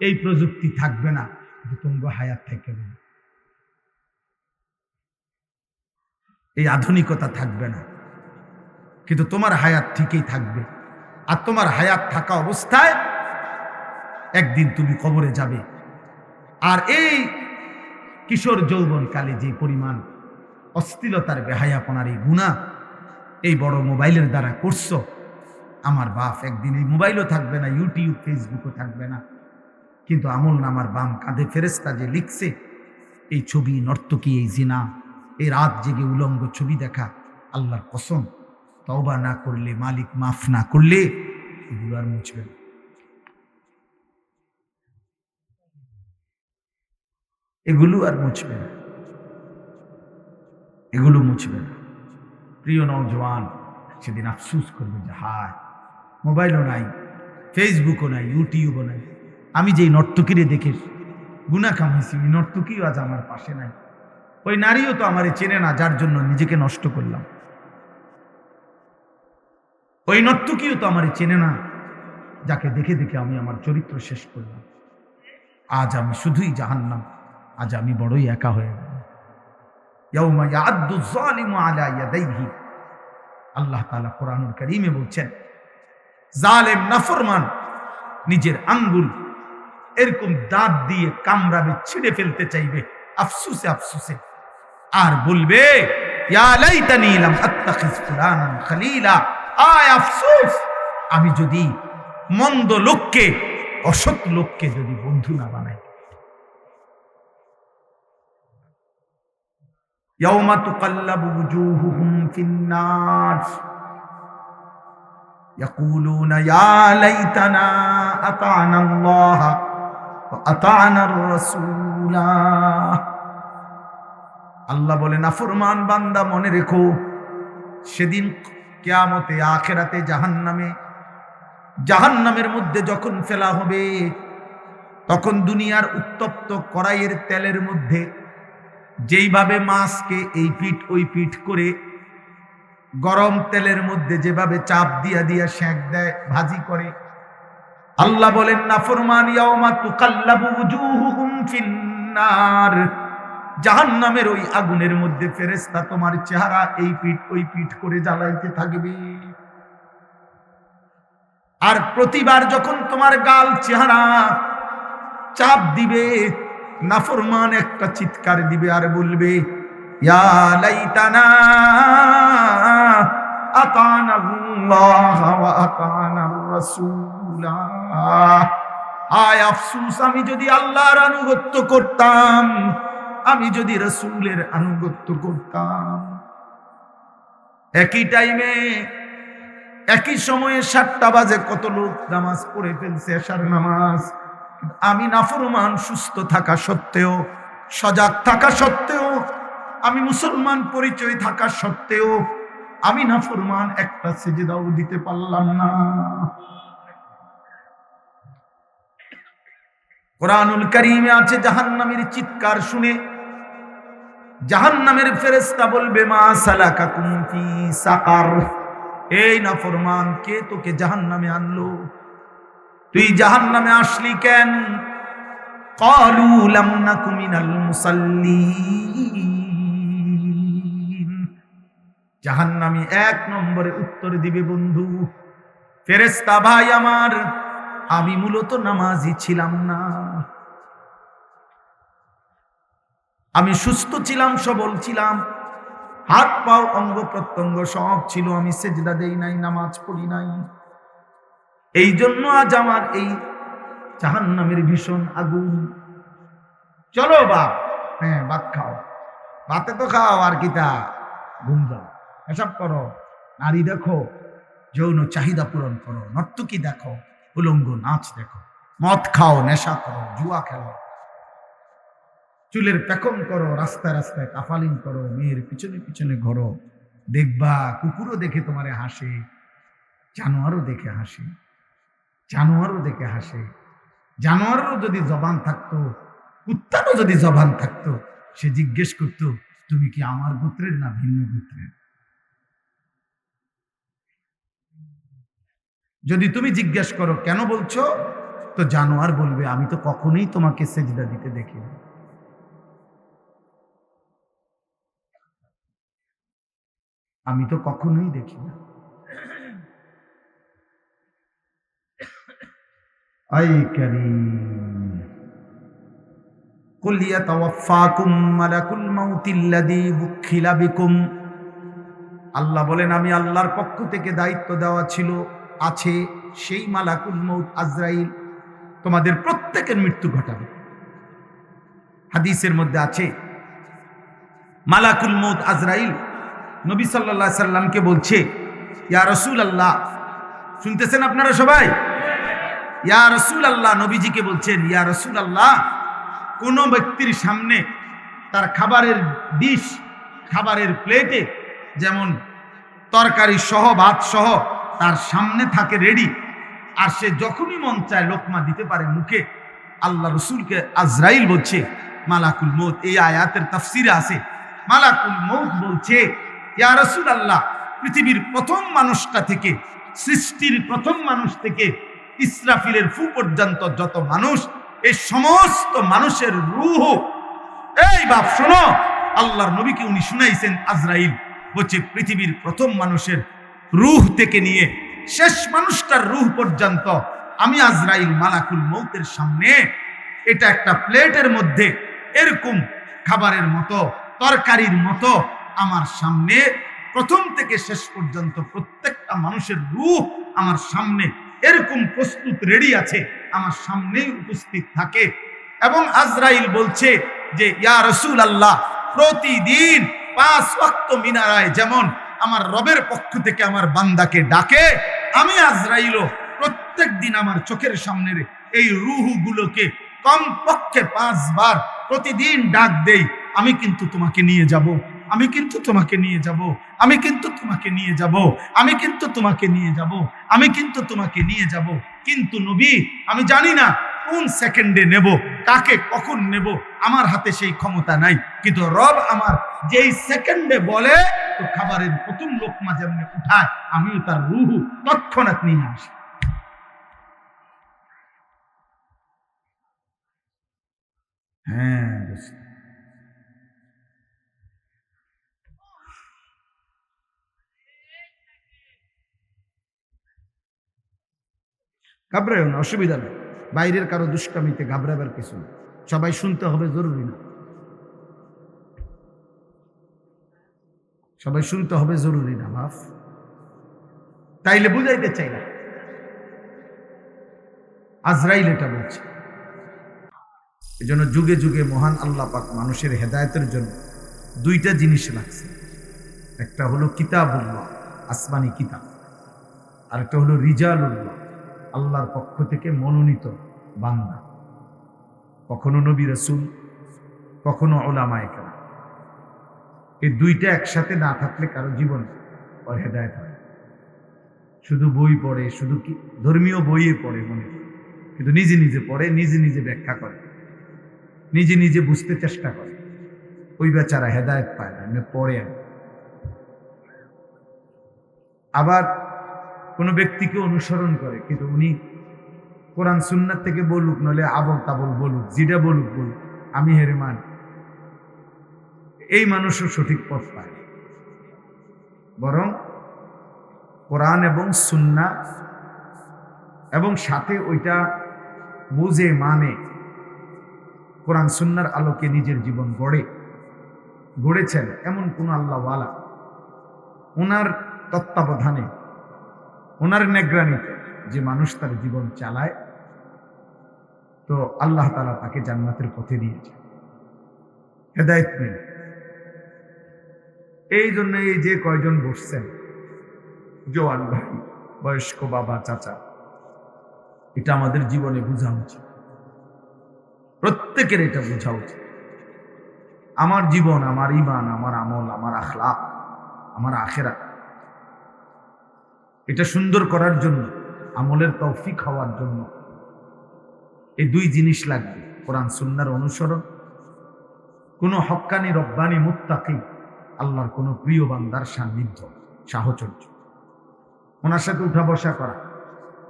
Speaker 1: এই প্রযুক্তি থাকবে না, তোমরা হায়াত থেকে না, এই আধুনিকতা থাকবে না, কিন্তু তোমার হায়াত ঠিকই থাকবে। আর তোমার হায়াত থাকা অবস্থায় একদিন তুমি কবরে যাবে। আর এই কিশোর যৌবনকালে যে পরিমাণ অশ্লীলতার, বেহায়াপনার এই গুনাহ এই বড় মোবাইলের দ্বারা করছো, আমার বাপ, একদিন এই মোবাইলও থাকবে না, ইউটিউব ফেসবুকও থাকবে না, কিন্তু আমল নামার বাম কাঁধে ফেরেশতা যে লিখছে, এই ছবি, নর্তকী, এই জিনা, এই রাত জেগে উলঙ্গ ছবি দেখা, আল্লাহর কসম, তওবা না করলে, মালিক মাফ না করলে এগুলো আর মুছবে না, এগুলো আর মুছবে না, এগুলো মুছবে না। প্রিয় নওজওয়ান, সেদিন আফসোস করবে যে হায়, মোবাইলও নাই, ফেসবুকও নাই, ইউটিউবও নাই, আমি যেই নর্তকীরে দেখে গুনাহ কামাইছি, ওই নর্তকীও আজ আমার পাশে নাই, ওই নারীও তো আমারে চেনে না, যার জন্য নিজেকে নষ্ট করলাম, ওই নর্তকীও তো আমারে চেনে না, যাকে দেখে দেখে আমি আমার চরিত্র শেষ করলাম। আজ আমি শুধুই জাহান্নাম, আজ আমি বড়ই একা হয়ে গেলাম। ইয়াউমা ইয়াআদ্দু যালিমু আলা ইয়াদাইহি, আল্লাহ তাআলা কোরআনুল কারীমে বলছেন, জালেম নাফরমান নিজের আঙ্গুল এরকম দাঁত দিয়ে কামড়াবে, ছিঁড়ে ফেলতে চাইবে, আফসোসে আফসোসে, আর বলবে ইয়া লাইতানি লাম আত্তাখিজ ফুলানান খলিলা, আয় আফসোস, আমি যদি মন্দ লোককে, অসৎ লোককে যদি বন্ধু না বানাই। ইয়াউমা তুকাল্লাবু ওয়ুজুহুহুম ফিন্নার ইয়াকুলুনা ইয়া লাইতানা আতা'না আল্লাহ ওয়া আতা'না আর-রাসূলা। আল্লাহ বলে, নাফরমান বান্দা মনে রেখো, সেদিন কিয়ামতে, আখিরাতে, জাহান্নামের মধ্যে যখন ফেলা হবে, তখন দুনিয়ার উত্তপ্ত কড়াইয়ের তেলের মধ্যে যেইভাবে মাছকে এই পিঠ ওই পিঠ করে গরম তেলের মধ্যে যেভাবে চাপ দিয়া দিয়া সেঁক দেয়, ভাজি করে, আল্লাহ বলেন নাফরমান ইয়াউমা তুকাল্লাবু ওয়ুজুহুহুম ফিন্নার, জাহান্নামের ওই আগুনের মধ্যে ফেরেশতা তোমার চেহারা এই পিঠ ওই পিঠ করে জ্বালাইতে থাকবে। আর প্রতিবার যখন তোমার গাল চেহারা চাপ দিবে, নাফরমান একটা চিৎকার দিবে আর বলবে ইয়া লাইতানা আতা'না আল্লাহ ওয়া আতা'না আর-রাসূলা, আয় আফসোস, আমি যদি আল্লাহর আনুগত্য করতাম, আমি যদি রাসূলের আনুগত্য করতাম। একই টাইমে একই সময়ে 7টা বাজে কত লোক নামাজ পড়ে ফেলছে, এশার নামাজ। আমি নাফরমান, সুস্থ থাকা সত্ত্বেও, সজাগ থাকা সত্ত্বেও, আমি মুসলমান পরিচয় থাকা সত্ত্বেও আমি নাফরমান, একটা সিজদাও দিতে পারলাম না। কোরআনুল কারীমে আছে, জাহান্নামের চিৎকার শুনে জাহান্নামের ফেরেশতা বলবে, মা সালাকাকুম ফি সাকার, এই নাফরমান, কে তোকে জাহান্নামে আনলো? তুই জাহান্নামে আসলি কেন? ক্বালু লাম নাকু মিনাল মুসাল্লিন। জাহান্নামী 1 নম্বরে উত্তর দিবে, বন্ধু ফেরেশতা ভাই আমার, আমি মূলত নামাজি ছিলাম না। আমি সুস্থ ছিলাম, সবল ছিলাম, হাত পাও অঙ্গ প্রত্যঙ্গ সব ছিল, আমি সেজদা দেই নাই, নামাজ পড়ি নাই। এই জন্য আজ আমার এই জাহান্নামের ভীষণ আগুন। চলো বাপ, হ্যাঁ ভাত খাও, ভাতে তো খাও, আর কিতা ঘুম যাও, এসব করো, নারী দেখো, যৌন চাহিদা পূরণ করো, নর্তকী দেখো, উলঙ্গ নাচ দেখো, মদ খাও, নেশা করো, জুয়া খেলো, চুলের পেকম করো, রাস্তায় রাস্তায় কাফালিং করো, মেয়ের পিছনে পিছনে ঘোরো। দেখবা কুকুরও দেখে তোমারে হাসে, জানোয়ারও দেখে হাসে, জানোয়ারও দেখে হাসে। জানোয়ারেরও যদি জবান থাকতো, কুত্তারও যদি জবান থাকতো, সে জিজ্ঞেস করতো, তুমি কি আমার গোত্রের না ভিন্ন গোত্রের? যদি তুমি জিজ্ঞেস করো কেন বলছো, তো জানোয়ার বলবে, আমি তো কখনোই তোমাকে সেজদা দিতে দেখিনি। আমি তো কখনোই দেখি না। আই কারীম, কুল ইয়াতাওয়াফাকুম মালাকুল মাউতিল্লাযী বুখিলা বিকুম। আল্লাহ বলেন, আমি আল্লাহর পক্ষ থেকে দায়িত্ব দেওয়া ছিল, আছে সেই মালাকুল মউত আজরাইল, তোমাদের প্রত্যেকের মৃত্যু ঘটাবে। হাদিসের মধ্যে আছে, মালাকুল মউত আজরাইল নবী সাল্লাল্লাহু আলাইহি সাল্লামকে বলছে, ইয়া রাসূলুল্লাহ, শুনতেছেন আপনারা সবাই? ইয়া রাসূলুল্লাহ, নবীজিকে বলছেন, ইয়া রাসূলুল্লাহ, কোন ব্যক্তির সামনে তার খাবারের ডিশ, খাবারের প্লেটে যেমন তরকারি সহ ভাত সহ তার সামনে থাকে রেডি, আর সে যখনই মন চায় লোকমা দিতে পারে মুখে, আল্লাহ রসুলকে আজরাইল বলছে মালাকুল মউত। এই আয়াতের তাফসিরে আছে, মালাকুল মউত বলছে, ইয়া রাসূলুল্লাহ, পৃথিবীর প্রথম মানুষটা থেকে, সৃষ্টির প্রথম মানুষ থেকে ইসরাফিলের ফু পর্যন্ত যত মানুষ, এই সমস্ত মানুষের রূহ, এই বাপ শোনো, আল্লাহর নবীকে উনি শুনাইছেন, আজরাইল বলছে পৃথিবীর প্রথম মানুষের রূহ থেকে নিয়ে শেষ মানুষটার রূহ পর্যন্ত আমি আজরাইল মালাকুল মউতের সামনে, এটা একটা প্লেটের মধ্যে এরকম খাবারের মতো, তরকারির মতো আমার সামনে, প্রথম থেকে শেষ পর্যন্ত প্রত্যেকটা মানুষের রূহ আমার সামনে এরকম প্রস্তুত রেডি আছে, আমার সামনেই উপস্থিত থাকে। এবং আজরাইল বলছে যে, ইয়া রাসূলুল্লাহ, প্রতিদিন 5 ওয়াক্ত মিনারায় যেমন আমার রবের পক্ষ থেকে আমার বান্দাকে ডাকে, আমি আজরাইলও প্রত্যেক দিন আমার চোখের সামনের এই রূহগুলোকে কমপক্ষে 5 বার প্রতিদিন ডাক দেই, আমি কিন্তু তোমাকে নিয়ে যাব, আমি কিন্তু তোমাকে নিয়ে যাব, আমি কিন্তু তোমাকে নিয়ে যাব, আমি কিন্তু তোমাকে নিয়ে যাব, আমি কিন্তু তোমাকে নিয়ে যাব। কিন্তু নবী, আমি জানি না কোন সেকেন্ডে নেব, কাকে কখন নেব, আমার হাতে সেই ক্ষমতা নাই, কিন্তু রব আমার যেই সেকেন্ডে বলে, তো খাবারের প্রথম লোকমা যেমনি উঠায়, আমিও তার রূহ তৎক্ষণাৎ নিয়ে আসি। হ্যাঁ, ঘাবড়াও না, অসুবিধা নেই, বাইরের কারো দুষ্কামিতে ঘাবড়াবার কিছু না, সবাই শুনতে হবে জরুরি না, সবাই শুনতে হবে জরুরি না বাপ, তাইলে বুঝাইতে চাই না। আজরাইল এটা বলছে। এজন্য যুগে যুগে মহান আল্লাহ পাক মানুষের হেদায়েতের জন্য 2টা জিনিস রাখছে, একটা হলো কিতাবুল্লাহ, আসমানি কিতাব, আর একটা হলো রিজালুল্লাহ, আল্লাহর পক্ষ থেকে মনোনীত বান্দা। কখনো নবী রাসূল, কখনো উলামায়ে কেরাম। এই দুইটা একসাথে না থাকলে কারো জীবন হেদায়েত হয়। শুধু বই পড়ে, শুধু কি ধর্মীয় বইয়ে পড়ে মনে, কিন্তু নিজে নিজে পড়ে, নিজে নিজে ব্যাখ্যা করে, নিজে নিজে বুঝতে চেষ্টা করে, ওই বেচারা হেদায়েত পায় না, এমনি পড়ে। আবার কোনো ব্যক্তিকে অনুসরণ করে, কিন্তু উনি কোরআন সুন্নাত থেকে বলুক, নলে আবল তাবল বলুক, যেটা বলুক বলুক, আমি হেরে মানি, এই মানুষও সঠিক পথ পায়। বরং কোরআন এবং সুন্নাহ এবং সাথে ওইটা বুঝে মানে কোরআন সুন্নাহর আলোকে নিজের জীবন গড়েছেন এমন কোন আল্লাহওয়ালা, ওনার তত্ত্বাবধানে, ওনার নেগরানিতে যে মানুষ তার জীবন চালায়, তো আল্লাহ তাআলা তাকে জান্নাতের পথে দিয়েছে, হেদায়েত নেই। এই জন্য এই যে কয়জন বসছেন, জোয়ান ভাই, বয়স্ক বাবা, চাচা, এটা আমাদের জীবনে বোঝা উচিত, প্রত্যেকের এটা বোঝা উচিত। আমার জীবন, আমার ঈমান, আমার আমল, আমার আখলাক, আমার আখিরাত, এটা সুন্দর করার জন্য, আমলের তৌফিক হওয়ার জন্য এই দুই জিনিস লাগবে: কোরআন সুন্নাহর অনুসরণ, কোন হক্কানি রব্বানি মুত্তাকি আল্লাহর কোন প্রিয় বান্দার সান্নিধ্য, সাহচর্য, ওনার সাথে উঠা বসা করা,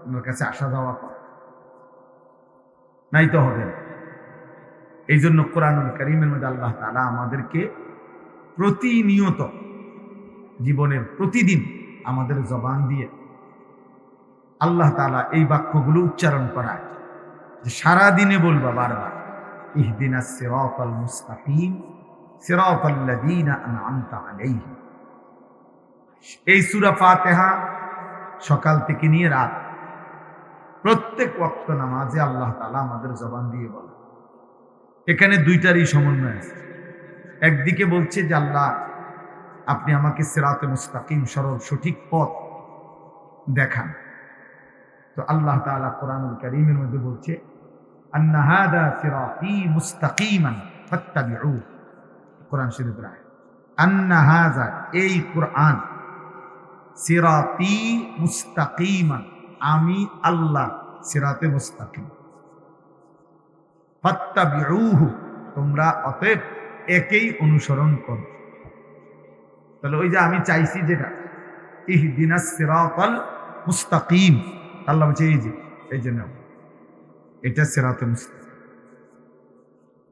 Speaker 1: ওনার কাছে আসা যাওয়া করা, নাই তো হবে না। এই জন্য কোরআনুল কারীমের মধ্যে আল্লাহ তাআলা আমাদেরকে প্রতিনিয়ত, জীবনের প্রতিদিন আমাদের জবান দিয়ে আল্লাহ তাআলা এই বাক্যগুলো উচ্চারণ করায়, যে সারাদিনে বলবা বারবার, ইহদিনাস সিরাতাল মুস্তাকিম সিরাতাল্লাযীনা আন'আমতা আলাইহিম। এই সূরা ফাতিহা সকাল থেকে নিয়ে রাত প্রত্যেক ওয়াক্ত নামাজে আল্লাহ তাআলা আমাদের জবান দিয়ে বলে। এখানে দুইটারই সমন্বয় আছে। একদিকে বলছে যে আল্লাহ, আপনি আমাকে সিরাতে মুস্তাকিম, সরল সঠিক পথ দেখান। তো আল্লাহ তাআলা কোরআনুল কারীমের মধ্যে বলছে, আন্না হাদা সিরাতি মুস্তাকিমান ফাত্তাবিউ। কোরআন শরীফের আয়াত, আন্না হাযা, এই কোরআন, সিরাতি মুস্তাকিমান, আমি আল্লাহ সিরাতে মুস্তাকিম, ফাত্তাবিউহু, তোমরা অতএব একেই অনুসরণ করো। তাহলে ওই যে আমি চাইছি যেটা, ইহদিনাস সিরাতাল মুস্তাকিম, আল্লাহ বলছে এই যে নাও, এটা সিরাতে মুস্তাকিম।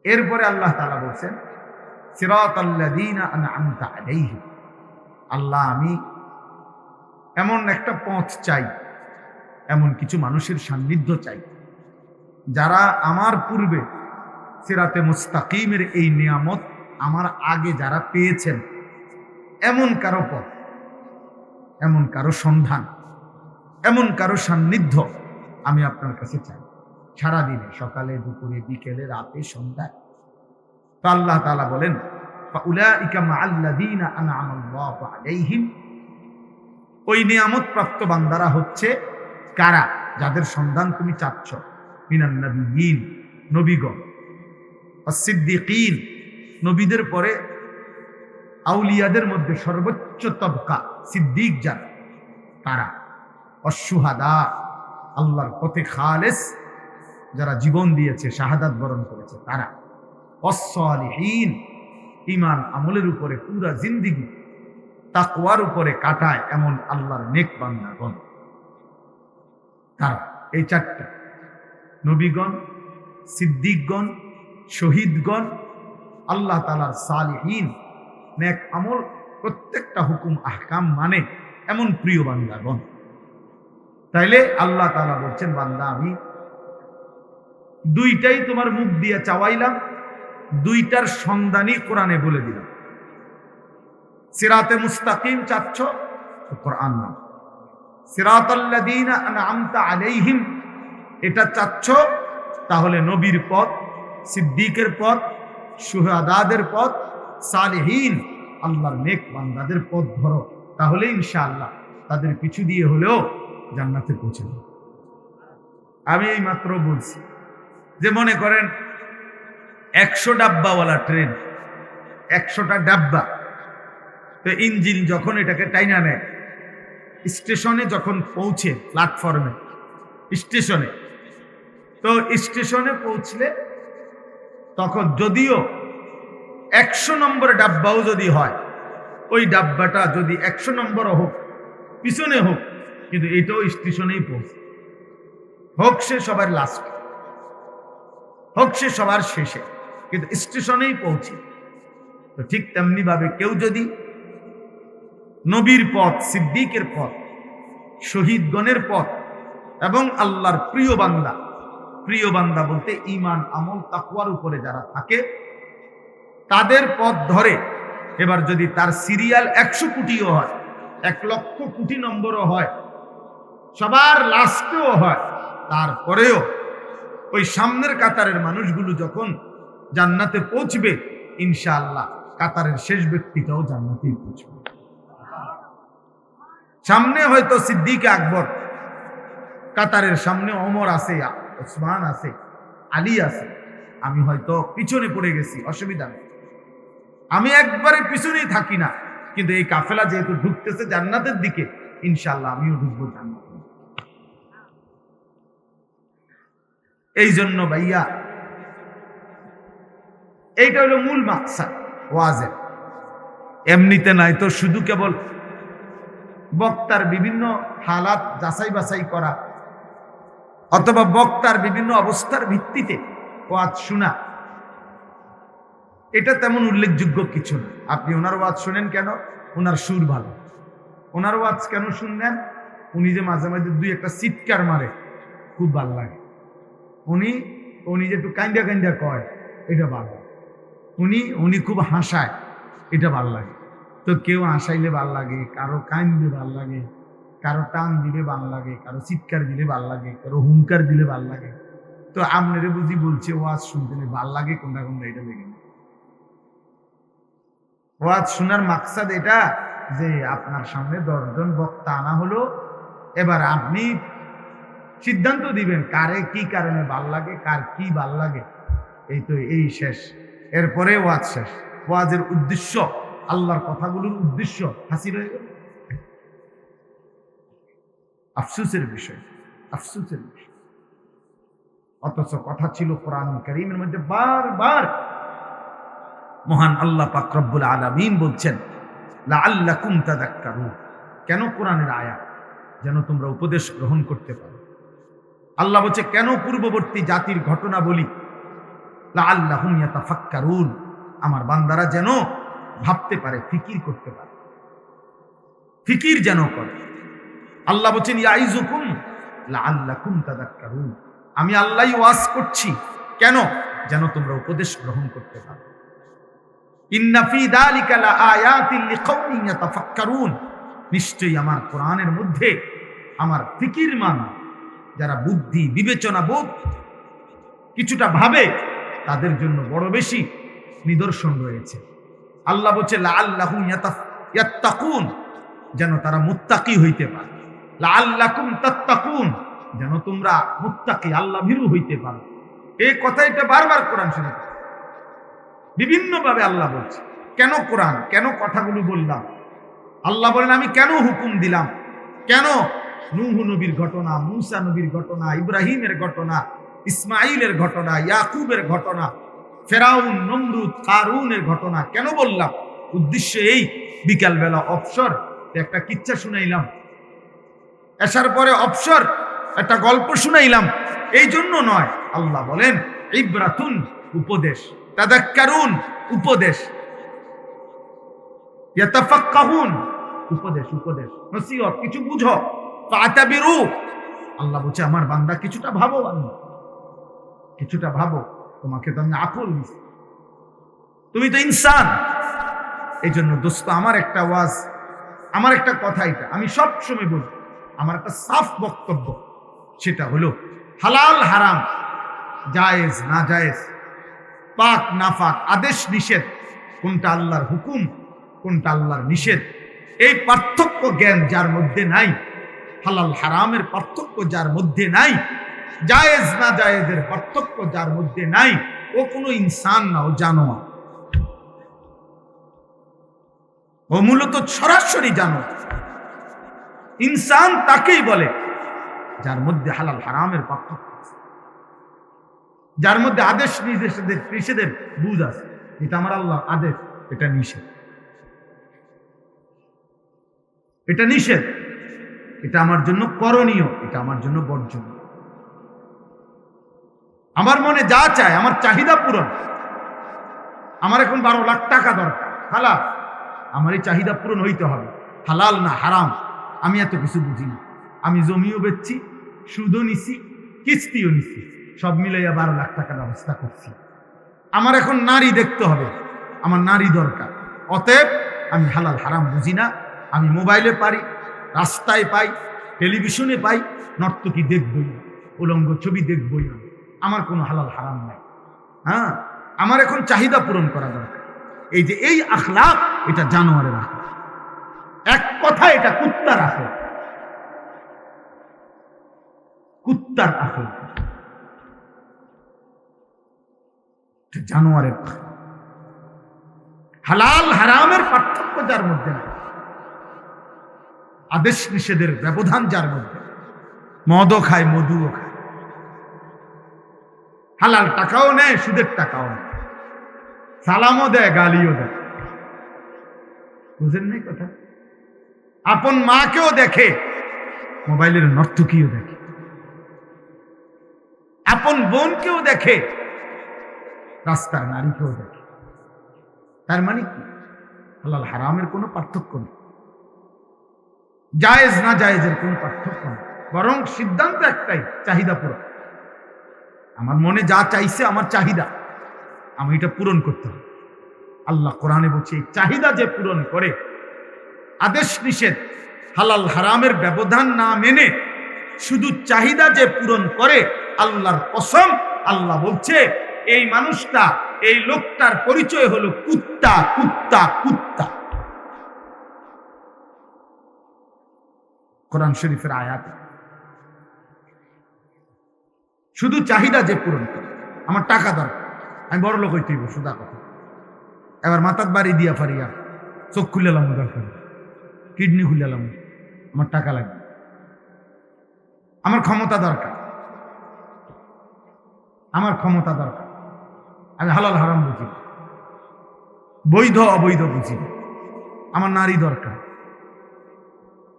Speaker 1: এরপরে আল্লাহ তাআলা বলছেন, সিরাতাল্লাযীনা আন'আমতা আলাইহিম, আল্লাহ আমি এমন একটা পথ চাই, এমন কিছু মানুষের সান্নিধ্য চাই, যারা আমার পূর্বে সিরাতে মুস্তাকিমের এই নিয়ামত আমার আগে যারা পেয়েছেন, এমন কারো পথ, এমন কারো সন্ধান, এমন কারো সান্নিধ্য আমি আপনার কাছে চাই, সারাদিনে, সকালে, দুপুরে, বিকেলে, রাতে, সন্ধ্যায়। তো আল্লাহ তাআলা বলেন, ফাউলাইকা মাআল্লাযীনা আন'আমাল্লাহু আলাইহিম, ওই নিয়ামত প্রাপ্ত বান্দারা হচ্ছে কারা, যাদের সন্ধান তুমি চাচ্ছ, মিনান নাবিয়্যিন, নবীগণ, ওয়াস-সিদ্দীকীন, নবীদের পরে আউলিয়াদের মধ্যে সর্বোচ্চ তবকা সিদ্দিক যারা, তারা, ওয়াস-শুহাদা, আল্লাহর পথে খালেস যারা জীবন দিয়েছে, শাহাদাত বরণ করেছে তারা, ওয়াস-সালিহীন, ঈমান আমলের উপরে পুরা জিন্দেগি তাকওয়ার উপরে কাটায় এমন আল্লাহর নেক বান্দাগণ, তারা। এই চারটা, নবীগণ, সিদ্দিকগণ, শহীদগণ, আল্লাহ তাআলার সালিহীন, নেক আমল, প্রত্যেকটা হুকুম আহকাম মানে এমন প্রিয় বান্দাগণ। তাইলে আল্লাহ তাআলা বলছেন, বান্দা আমি দুইটাই তোমার মুখ দিয়ে চাওয়াইলাম, দুইটার সন্ধানই কোরআনে বলে দিলাম। সিরাতে মুস্তাকিম চাচ্ছ, তো কোরআন নাও। সিরাতাল্লাযীনা আন'আমতা আলাইহিম, এটা চাচ্ছ, তাহলে নবীর পথ, সিদ্দিকের পথ, শুহাদাদের পথ, সালেহীন, আল্লাহর নেক বান্দাদের পথ ধরো, তাহলে ইনশাআল্লাহ তাদের পিছু দিয়ে হলেও জান্নাতে পৌঁছে যাবে। আমি এই মাত্র বলছি যে মনে করেন 100 ডাব্বাওয়ালা ট্রেন, 100টা ডাব্বা, তো ইঞ্জিন যখন এটাকে টাইনা নেয়, স্টেশনে যখন পৌঁছে, প্ল্যাটফর্মে স্টেশনে, তো স্টেশনে পৌঁছলে তখন যদিও 100 নম্বর ডাব্বাও যদি হয়, ওই ডাব্বাটা যদি 100 নম্বরও হোক, পিছনে হোক, কিন্তু এটাও স্টেশনেই পৌঁছে, হোক সে সবার লাস্ট, হোক সে সবার শেষে, কিন্তু স্টেশনেই পৌঁছে। তো ঠিক তেমনি ভাবে কেউ যদি নবীর পথ, সিদ্দিকের পথ, শহীদগণের পথ এবং আল্লাহর প্রিয় বান্দা বলতে ঈমান, আমল, তাকওয়ার উপরে যারা থাকে তাদের পথ ধরে, এবার যদি তার সিরিয়াল 100 কোটিও হয়, 1 লক্ষ কোটি নম্বরও হয়, সবার লাস্টেও হয়, তারপরেও ওই সামনের কাতারের মানুষগুলো যখন জান্নাতে পৌঁছবে, ইনশাআল্লাহ কাতারের শেষ ব্যক্তিটাও জান্নাতেই পৌঁছবে। সামনে হয়তো সিদ্দিক আকবর, কাতারের সামনে ওমর আছে, ওসমান আছে, আলী আছে, আমি হয়তো পিছনে পড়ে গেছি, অসুবিধা নেই, আমি একবারে পিছনেই থাকি না, কিন্তু এই কাফেলা যেহেতু ঢুকতেছে জান্নাতের দিকে, ইনশাআল্লাহ আমিও ঢুকবো জান্নাতে। এই জন্য ভাইয়া এইটা হলো মূল মাকসাদ ওয়াজের, এমনিতে নাই তো শুধু কেবল বক্তার বিভিন্ন হালাত যাচাই বাছাই করা অথবা বক্তার বিভিন্ন অবস্থার ভিত্তিতে ওয়াজ শোনা, এটা তেমন উল্লেখযোগ্য কিছু না। আপনি ওনার ওয়াজ শুনেন কেন? ওনার সুর ভালো। ওনার ওয়াজ কেন শুনলেন? উনি যে মাঝে মাঝে 2-1টা চিৎকার মারে, খুব ভালো লাগে। উনি যে একটু কান্দা কান্দা কয়, এটা ভালো লাগে। উনি খুব হাসায়, এটা ভালো লাগে। তো কেউ হাসাইলে ভাল লাগে, কারো কান্দলে ভাল লাগে, কারো টান দিলে ভাল লাগে, কারো চিৎকার দিলে ভাল লাগে, কারো হুঙ্কার দিলে ভাল লাগে। তো আপনারে বুঝি বলছে ওয়াজ শুনতে ভাল লাগে কোনটা এটা লেগে না। ওয়াজ শোনার মাকসাদ এটা যে আপনার সামনে 10 জন বক্তা আনা হলো, এবার আপনি সিদ্ধান্ত দিবেন কারে কি কারণে ভাল লাগে, কার কি ভাল লাগে, এই তো এই শেষ, এরপরে ওয়াজ শেষ। ওয়াজের উদ্দেশ্য, আল্লাহর কথাগুলোর উদ্দেশ্য হাসিল হয়ে গেল। আফসোসের বিষয়। অথচ কথা ছিল কোরআন কারীমের মধ্যে বারবার মহান আল্লাহ পাক রব্বুল আলামিন বলছেন লাআল্লাকুম তাযাক্কারুন, কেন কোরআনের আয়াত, যেন তোমরা উপদেশ গ্রহণ করতে পারো। আল্লাহ বলছে কেন পূর্ববর্তী জাতির ঘটনা বলি, লাআল্লাহুম ইয়াতাফাক্কারুন, আমার বান্দারা যেন ভাবতে পারে, ফিকির করতে পারে, ফিকির যেন করে। আল্লাহ বলছেন ইয়াইযুকুম লাআল্লাকুম তাযাক্কারুন, আমি আল্লাহই ওয়াজ করছি, কেন? যেন তোমরা উপদেশ গ্রহণ করতে পারো। ইন্না ফি যালিকা লাআয়াতিন লিকাওমিন ইয়াতাফাক্কারুন, নিশ্চয়ই আমার কোরআনের মধ্যে আমার ফিকিরমান, যারা বুদ্ধি বিবেচনা বোধ কিছুটা ভাবে, তাদের জন্য বড় বেশি নিদর্শন রয়েছে। আল্লাহ বলছে লাআল্লাহুম ইয়াত্তাকুন, যেন তারা মুত্তাকি হইতে পারে। লাআল্লাকুম তাত্তাকুন, যেন তোমরা মুত্তাকি, আল্লাহ ভীরু হইতে পারো। এই কথাটা বারবার কোরআন শোনাতে বিভিন্ন ভাবে আল্লাহ বলছে। কেন কোরআন, কেন কথাগুলো বললাম? আল্লাহ বলেন আমি কেন হুকুম দিলাম, কেন নূহ নবীর ঘটনা, মূসা নবীর ঘটনা, ইব্রাহিমের ঘটনা, ইসমাইলের ঘটনা, ইয়াকুবের ঘটনা, ফেরাউন, নমরুদ, কারুনের ঘটনা কেন বললাম? উদ্দেশ্য এই, বিকালবেলা অবসর একটা কিচ্ছা শুনাইলাম, এসার পরে অবসর একটা গল্প শুনাইলাম, এই জন্য নয়। আল্লাহ বলেন ইবরাতুন, উপদেশ, তাযাক্কারুন, উপদেশ, ইয়াতাফাক্কাহুন, উপদেশ, নসিহত, কিছু বুঝো, ফাতাবিরু, আল্লাহ বলছে আমার বান্দা কিছুটা ভাবো, বান্দা কিছুটা ভাবো, তোমাকে তো আমি আকল দিছি, তুমি তো ইনসান। এই জন্য দোস্ত, আমার একটা ওয়াজ, আমার একটা কথা, এটা আমি সব সময় বলি, আমার একটা সাফ বক্তব্য, সেটা হলো হালাল হারাম, জায়েজ না জায়েজ, পাক না পাক, আদেশ নিষেধ, কোনটা আল্লাহর হুকুম, কোনটা আল্লাহর নিষেধ, এই পার্থক্য জ্ঞান যার মধ্যে নাই, হালাল হারামের পার্থক্য যার মধ্যে নাই, জায়েজ না জায়েজের পার্থক্য যার মধ্যে নাই, ও কোনো ইনসান না, ও জানোয়ার। ও মূলত সরাসরি জানোয়ার। ইনসান তাকেই বলে যার মধ্যে হালাল হারামের পার্থক্য আছে, যার মধ্যে আদেশ নিষেধের বুঝ আছে। এটা আমার আল্লাহ আদেশ, এটা নিষেধ, এটা নিষেধ, এটা আমার জন্য করণীয়, এটা আমার জন্য বর্জনীয়। আমার মনে যা চায়, আমার চাহিদা পূরণ। আমার এখন 12 লাখ টাকা দরকার, হালাল, আমার এই চাহিদা পূরণ হইতে হবে। হালাল না হারাম আমি এত কিছু বুঝি না। আমি জমিও বেচছি, সুদও নিছি, কিস্তিও নিছি, সব মিলাইয়া 12 লাখ টাকার ব্যবস্থা করছি। আমার এখন নারী দেখতে হবে, আমার নারী দরকার। অতএব আমি হালাল হারাম বুঝি না। আমি মোবাইলে পারি, রাস্তায় পাই, টেলিভিশনে পাই, নর্তকী দেখবই, উলঙ্গ ছবি দেখবই না। আমার কোনো হালাল হারাম নাই। হ্যাঁ, আমার এখন চাহিদা পূরণ করা দরকার। এই যে এই আখলাক, এটা জানোয়ারের আখলাক। এক কথা, এটা কুত্তার আখলাক, কুত্তার আখলাক, জানোয়ারের আখলাক। হালাল হারামের পার্থক্য যার মধ্যে নাই, আদেশ নিষেধের ব্যবধান যার মধ্যে, মদও খায়, মধুও খায়, হালাল টাকাও নেয়, সুদের টাকাও নেয়, সালামও দেয়, গালিও দেয়। বুঝেন নাই কথা? আপন মাকেও দেখে, মোবাইলের নর্তকীও দেখে, আপন বোনকেও দেখে, রাস্তার নারীকেও দেখে। তার মানে কি? হালাল হারামের কোনো পার্থক্য নেই, জায়েজ না জায়েজের কোনো পার্থক্য নেই, বরং সিদ্ধান্ত একটাই, চাহিদা পূরণ। আমার মনে যা চাইছে, আমার চাহিদা, আমি এটা পূরণ করতে হবে। আল্লাহ কোরআনে বলছে, এই চাহিদা যে পূরণ করে, আদেশ নিষেধ হালাল হারামের ব্যবধান না মেনে শুধু চাহিদা যে পূরণ করে, আল্লাহর কসম, আল্লাহ বলছে এই মানুষটা, এই লোকটার পরিচয় হলো কুত্তা, কুত্তা, কুত্তা। কোরআন শরীফের আয়াত। শুধু চাহিদা যে পূরণ করে, আমার টাকা দরকার, আমি বড় লোক হইতেইব, সোজা কথা। এবার মাথার বাড়ি দিয়া ফারিয়া চোখ খুলেলাম দরকার, কিডনি খুলেলাম, আমার টাকা লাগবে, আমার ক্ষমতা দরকার, আমার ক্ষমতা দরকার। আমি হালাল হারাম বুঝি, বৈধ অবৈধ বুঝি, আমার নারী দরকার,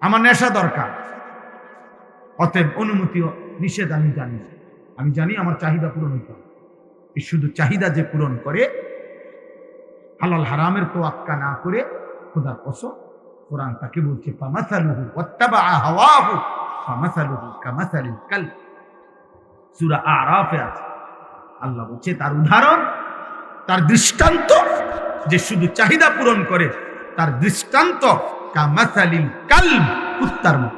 Speaker 1: আমার নেশা দরকার। অতএব অনুমতি নিষেধ আমি জানি, আমি জানি আমার চাহিদা পূরণ হইতে হবে। এই শুধু চাহিদা যে পূরণ করে, হালাল হারামের তোয়াক্কা না করে, খোদার কসম, কোরআন তাকে বলছে ফামাসালুহু ওয়াত্তাবা হাওয়াহু ফামাসালুহু কামাসালিল কালব। সূরা আরাফে আছে, আল্লাহ বলছে তার উদাহরণ, তার দৃষ্টান্ত, যে শুধু চাহিদা পূরণ করে, তার দৃষ্টান্ত কামাসালিল কালব, কুত্তার মতো।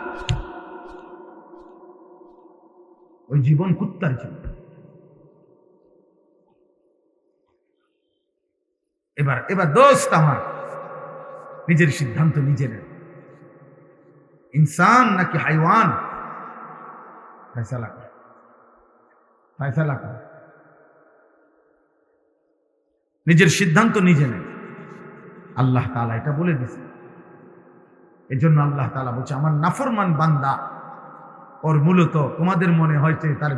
Speaker 1: ওই জীবন কুত্তার জীবন। এবার দোস্ত আমার, নিজের সিদ্ধান্ত নিজে নেন। ইনসান নাকি হাইওয়ান, ফয়সালা কর, ফয়সালা কর। নিজের সিদ্ধান্ত নিজে নেন। আল্লাহ তাআলা এটা বলে দিয়েছে। এজন্য আল্লাহ তাআলা বলছে, আমার নাফরমান বান্দা, ওর মূলত তোমাদের মনে হয়েছে তার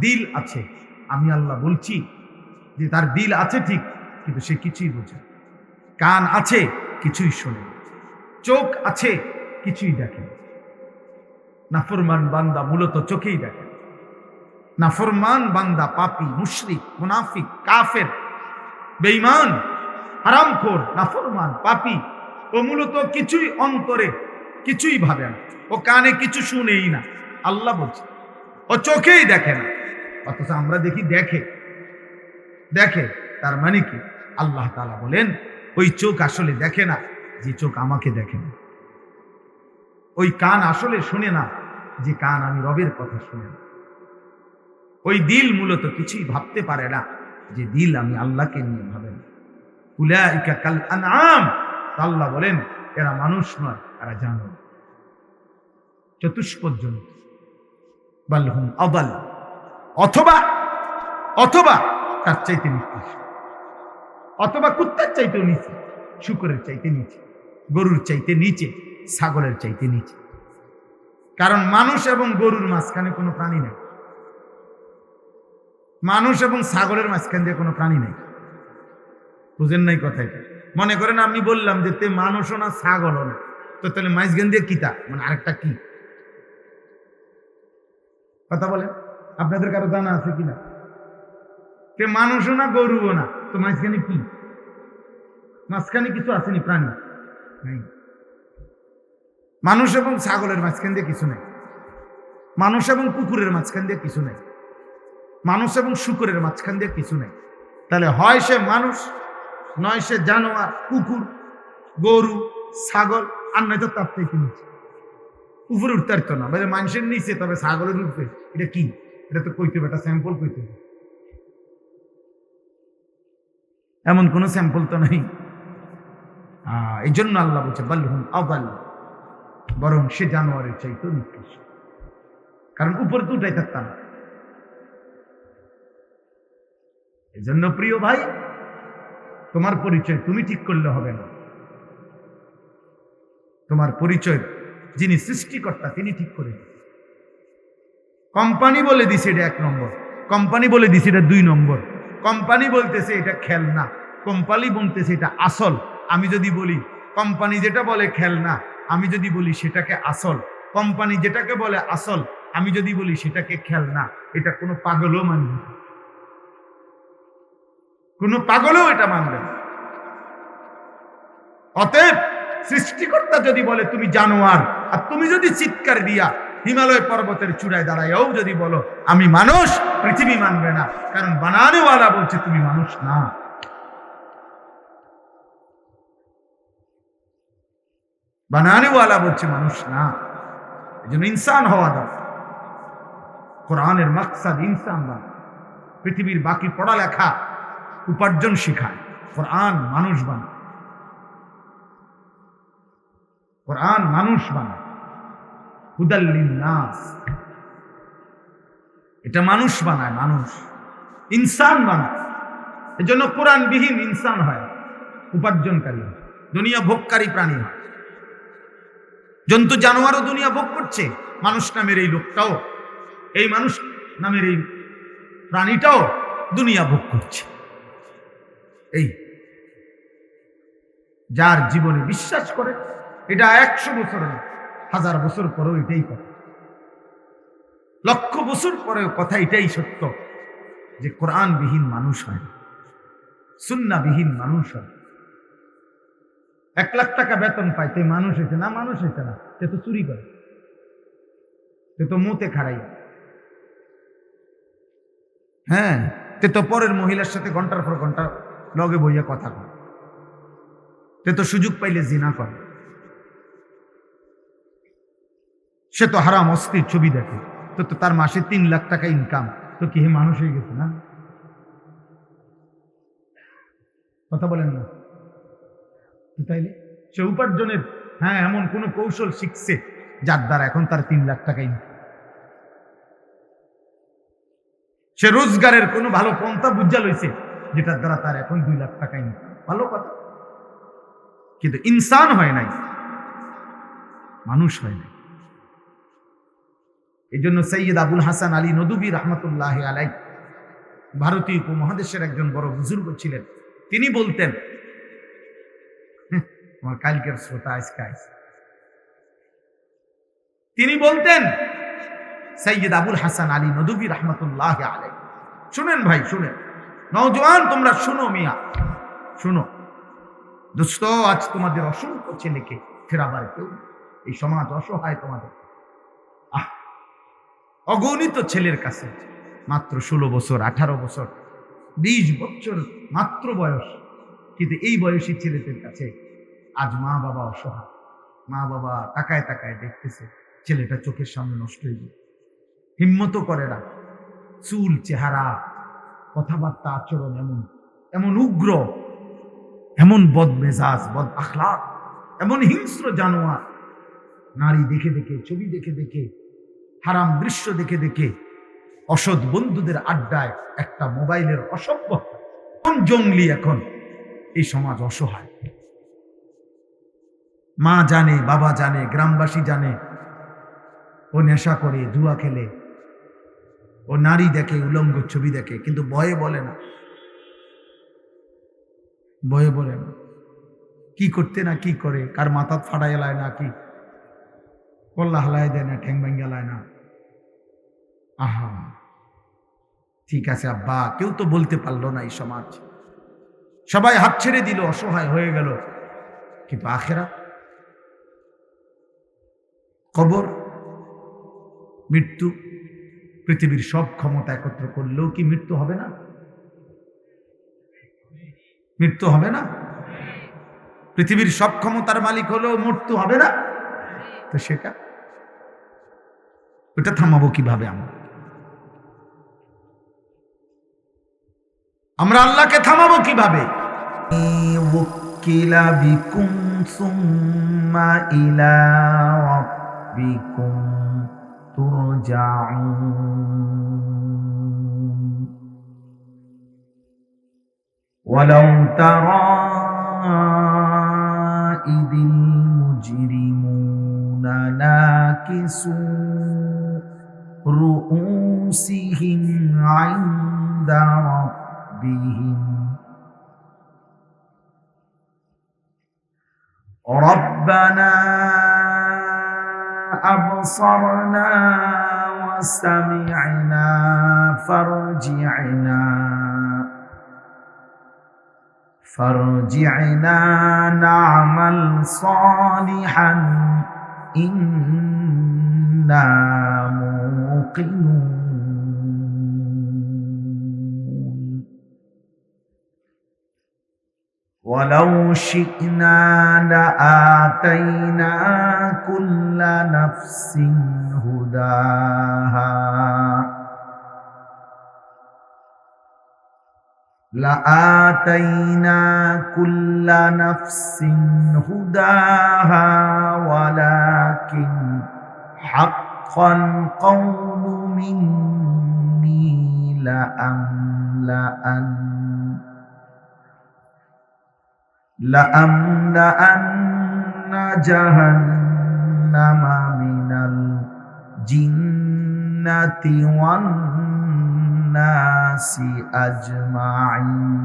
Speaker 1: দিল আছে। আমি আল্লাহ বলছি যে তার দিল আছে ঠিক, কিন্তু সে কিছুই বোঝে। কান আছে, কিছুই শোনে। চোখ আছে, কিছুই দেখে। নাফরমান বান্দা মূলত চোখেই দেখে। নাফরমান বান্দা পাপী, মুশরিক, মুনাফিক, কাফের, বেঈমান, হারামখোর, নাফরমান, পাপী। ও মূলত কিছুই অন্তরে কিছুই ভাবে না, ও কানে কিছু শুনেই না। আল্লাহ বলছে ও চোখেই দেখে না, অথচ আমরা দেখি দেখে। দেখে তার মানে কি? আল্লাহ তাআলা বলেন ওই চোখ আসলে দেখে না, যে চোখ আমাকে দেখে না। ওই কান আসলে শুনে না, যে কান আমি রবের কথা শুনে না। ওই দিল মূলত কিছুই ভাবতে পারে না, যে দিল আমি আল্লাহকে নিয়ে ভাবে না। উলাইকা কাল আনআম, আল্লাহ বলেন এরা মানুষ নয়, এরা জানোয়ার। চতুষ্পদ জন্তু, বালহুম আদাল, অথবা অথবা তার চাইতে নিকৃষ্ট, অথবা কুত্তার চাইতেও নিচে, শুকরের চাইতে নিচে, গরুর চাইতে নিচে, ছাগলের চাইতে নিচে। কারণ মানুষ এবং গরুর মাঝখানে কোনো প্রাণী নেই, মানুষ এবং ছাগলের মাঝখান দিয়ে কোনো প্রাণী নেই। বুঝেন নাই কথা? এটা মনে করেন আমি বললাম যে তে মানুষও না ছাগলও না, তো তাহলে মাঝখান দিয়ে কিতা, মানে আরেকটা কি কথা বলেন? আপনাদের কারো জানা আছে কিনা? তে মানুষও না গরুও না, তো মাঝখানে কি? মাঝখানে কিছু আসেনি, প্রাণী নেই। মানুষ এবং ছাগলের মাঝখান দিয়ে কিছু নেই, মানুষ এবং কুকুরের মাঝখান দিয়ে কিছু নেই, মানুষ এবং শুকুরের মাঝখান দিয়ে কিছু নেই। তাহলে হয় সে মানুষ, নয় সে জানোয়ার, কুকুর, গরু, ছাগল, আর নয়তো তার থেকে নিচে। উপরে উঠতে পারতো না, মানে মানুষের নিচে, তবে ছাগলের উঠবে, এটা কি? এটা তো কইতে হবে, এটা স্যাম্পল কইতে হবে। এমন কোন স্যাম্পল তো নেই। এই জন্য আল্লাহ বলছে বালহুম আদাল, বরং সে জানোয়ারের চাইতে নিকৃষ্ট, কারণ উপরে তো উঠাই থাকতাম। এই জন্য প্রিয় ভাই, তোমার পরিচয় তুমি ঠিক করলে হবে না, তোমার পরিচয় যিনি সৃষ্টিকর্তা তিনি ঠিক করে দিন। কোম্পানি বলে দিছে এটা 1 নম্বর, কোম্পানি বলে দিছে এটা 2 নম্বর, কোম্পানি বলতেছে এটা খেলনা, কোম্পানি বলতেছে এটা আসল। আমি যদি বলি কোম্পানি যেটা বলে খেলনা, আমি যদি বলি সেটাকে আসল, কোম্পানি যেটাকে বলে আসল, আমি যদি বলি সেটাকে খেলনা, এটা কোনো পাগলও মানবে না, কোনো পাগলও এটা মানবে না। অতএব সৃষ্টিকর্তা যদি বলে তুমি জানোয়ার, আর তুমি যদি চিৎকার দিয়া হিমালয় পর্বতের চূড়ায় দাঁড়াইও যদি বলো আমি মানুষ, পৃথিবী মানবে না, কারণ বানানেওয়ালা বলছে তুমি মানুষ না। বানানেওয়ালা বলছে মানুষ না। এই জন্য ইনসান হওয়া দরকার। কোরআনের মাকসাদ ইনসান বানা, পৃথিবীর বাকি পড়ালেখা উপার্জন শিখায়, কোরআন মানুষ বানায়, কোরআন মানুষ বানায়, হুদাল লিন্নাস, এটা মানুষ বানায়, মানুষ ইনসান বানায়। এজন্য কোরআন বিহীন ইনসান হয়, উপার্জনকারী হয়, দুনিয়া ভোগকারী প্রাণী হয়। জন্তু জানোয়ারও দুনিয়া ভোগ করছে, মানুষ নামের এই লোকটাও, এই মানুষ নামের এই প্রাণীটাও দুনিয়া ভোগ করছে। এই যার জীবনে বিশ্বাস করে, এটা 100 বছর, 1000 বছর পরেও এটাই কথা, লক্ষ বছর পরেও কথা এটাই সত্য, যে কোরআন বিহীন মানুষ হয়, সুন্নাহ বিহীন মানুষ হয়। 1 লাখ টাকা বেতন পায়, তে মানুষ হয়েছে না? মানুষ হয়েছে না, সে তো চুরি করে, সে তো মুতে খাড়াই, হ্যাঁ, সে তো পরের মহিলার সাথে ঘন্টার পর ঘন্টা লগে বইয়া কথা কয়, সে তো সুযোগ পাইলে জিনা করে, সে তো হারাম অস্থির ছবি দেখে, তো তার মাসে 3 লাখ টাকা ইনকাম, তো কি হে মানুষ হয়ে গেছে না? কথা বলেন না? তাইলে সে উপার্জনের, হ্যাঁ, এমন কোন কৌশল শিখছে যার দ্বারা এখন তার 3 লাখ টাকা ইনকাম, সে রোজগারের কোনো ভালো পন্থা বুঝা লইছে যেটার দ্বারা তার এখন 2 লাখ টাকা ইনকাম, ভালো কথা। কিন্তু ইনসান হয় নাই, মানুষ হয় নাই। এই জন্য সৈয়দ আবুল হাসান আলী নদভী রহমতুল্লাহ আলাইহি, ভারতীয় উপমহাদেশের একজন বড় বুজুর্গ ছিলেন, তিনি বলতেন, আমার কালকের শ্রোতা আজকে, তিনি বলতেন, সৈয়দ আবুল হাসান আলী নদভী রহমতুল্লাহ আলাইহি, শুনেন ভাই, শুনেন, নওজোয়ান তোমরা শুনো, মিয়া শুনো, দোস্ত, আজ তোমাদের অসংখ্য ছেলেকে ফেরাবার কেউ, এই সমাজ অসহায় তোমাদের, অগণিত ছেলের কাছে মাত্র 16 বছর, 18 বছর, 20 বছর মাত্র বয়স, কিন্তু এই বয়সী ছেলেদের কাছে আজ মা বাবা অসহায়, মা বাবা তাকায় তাকায় দেখতেছে ছেলেটা চোখের সামনে নষ্ট হয়ে যায়, হিম্মত করে না, চুল, চেহারা, কথাবার্তা, আচরণ এমন এমন উগ্র, এমন বদমেজাজ, বদ আখলাক, এমন হিংস্র জানোয়ার, নারী দেখে দেখে, ছবি দেখে দেখে, হারাম দৃশ্য দেখে দেখে, অসৎ বন্ধুদের আড্ডায় একটা মোবাইলের অসভ্য কোন জঙ্গলি এখন এই সমাজ অসহায়। মা জানে, বাবা জানে, গ্রামবাসী জানে ও নেশা করে, জুয়া খেলে, ও নারী দেখে, উলঙ্গ ছবি দেখে, কিন্তু ভয়ে বলে না, ভয়ে বলে না। কি করতে না কি করে, কার মাথা ফাড়াই এলায় না, কি কল্লা হালাই দেয় না, ঠ্যাং ভাঙ্গা লায় না। আহা, ঠিক আছে আব্বা, কেউ তো বলতে পারলো না এই সমাজ, সবাই হাত ছেড়ে দিল, অসহায় হয়ে গেল। কিন্তু আখেরাত, কবর, মৃত্যু, পৃথিবীর সব ক্ষমতা একত্র করলেও কি মৃত্যু হবে না? মৃত্যু হবে না? পৃথিবীর সব ক্ষমতার মালিক হলেও মৃত্যু হবে না? তো সেটা, ওটা থামাবো কিভাবে? আমরা আল্লাহকে থামাবো কিভাবে? ওয়াক্কিলা বিকুম সুম্মা ইলা রাব্বিকুম তুরজাউন ওয়ালাউ তারা ইদিল মুজরিমুনা নাকিসু রুউসিহিম ইনদা রাব্বিহিম ربنا أبصرنا وسمعنا فارجعنا نعمل صالحا إنا موقنون ولو شئنا لآتينا كل نفس هداها ولكن حق القول مني لأملأن جهنم من الجنة والناس أجمعين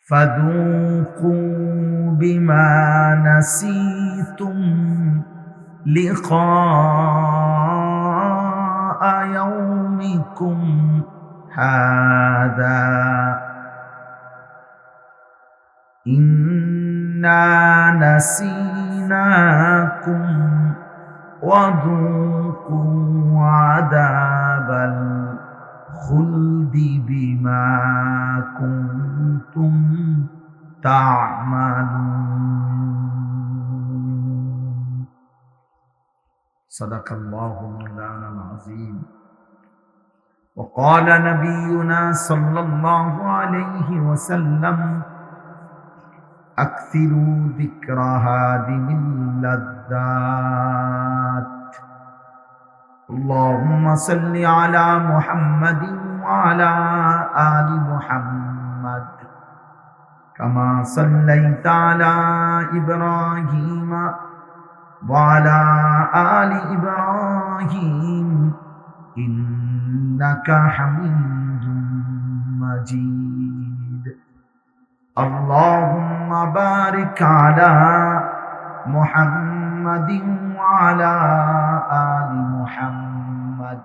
Speaker 1: فذوقوا بما نسيتم لقاء يومكم هذا إنا نسيناكم وذوقوا عذاب الخلد بما كنتم تعملون صدق الله مولانا العظيم وقال نبينا صلى الله عليه وسلم أكثروا ذكر هادم اللذات اللهم صل على محمد وعلى آل محمد كما صليت على إبراهيم وعلى آل إبراهيم إنك حميد مجيد اللهم بارك على محمد وعلى آل محمد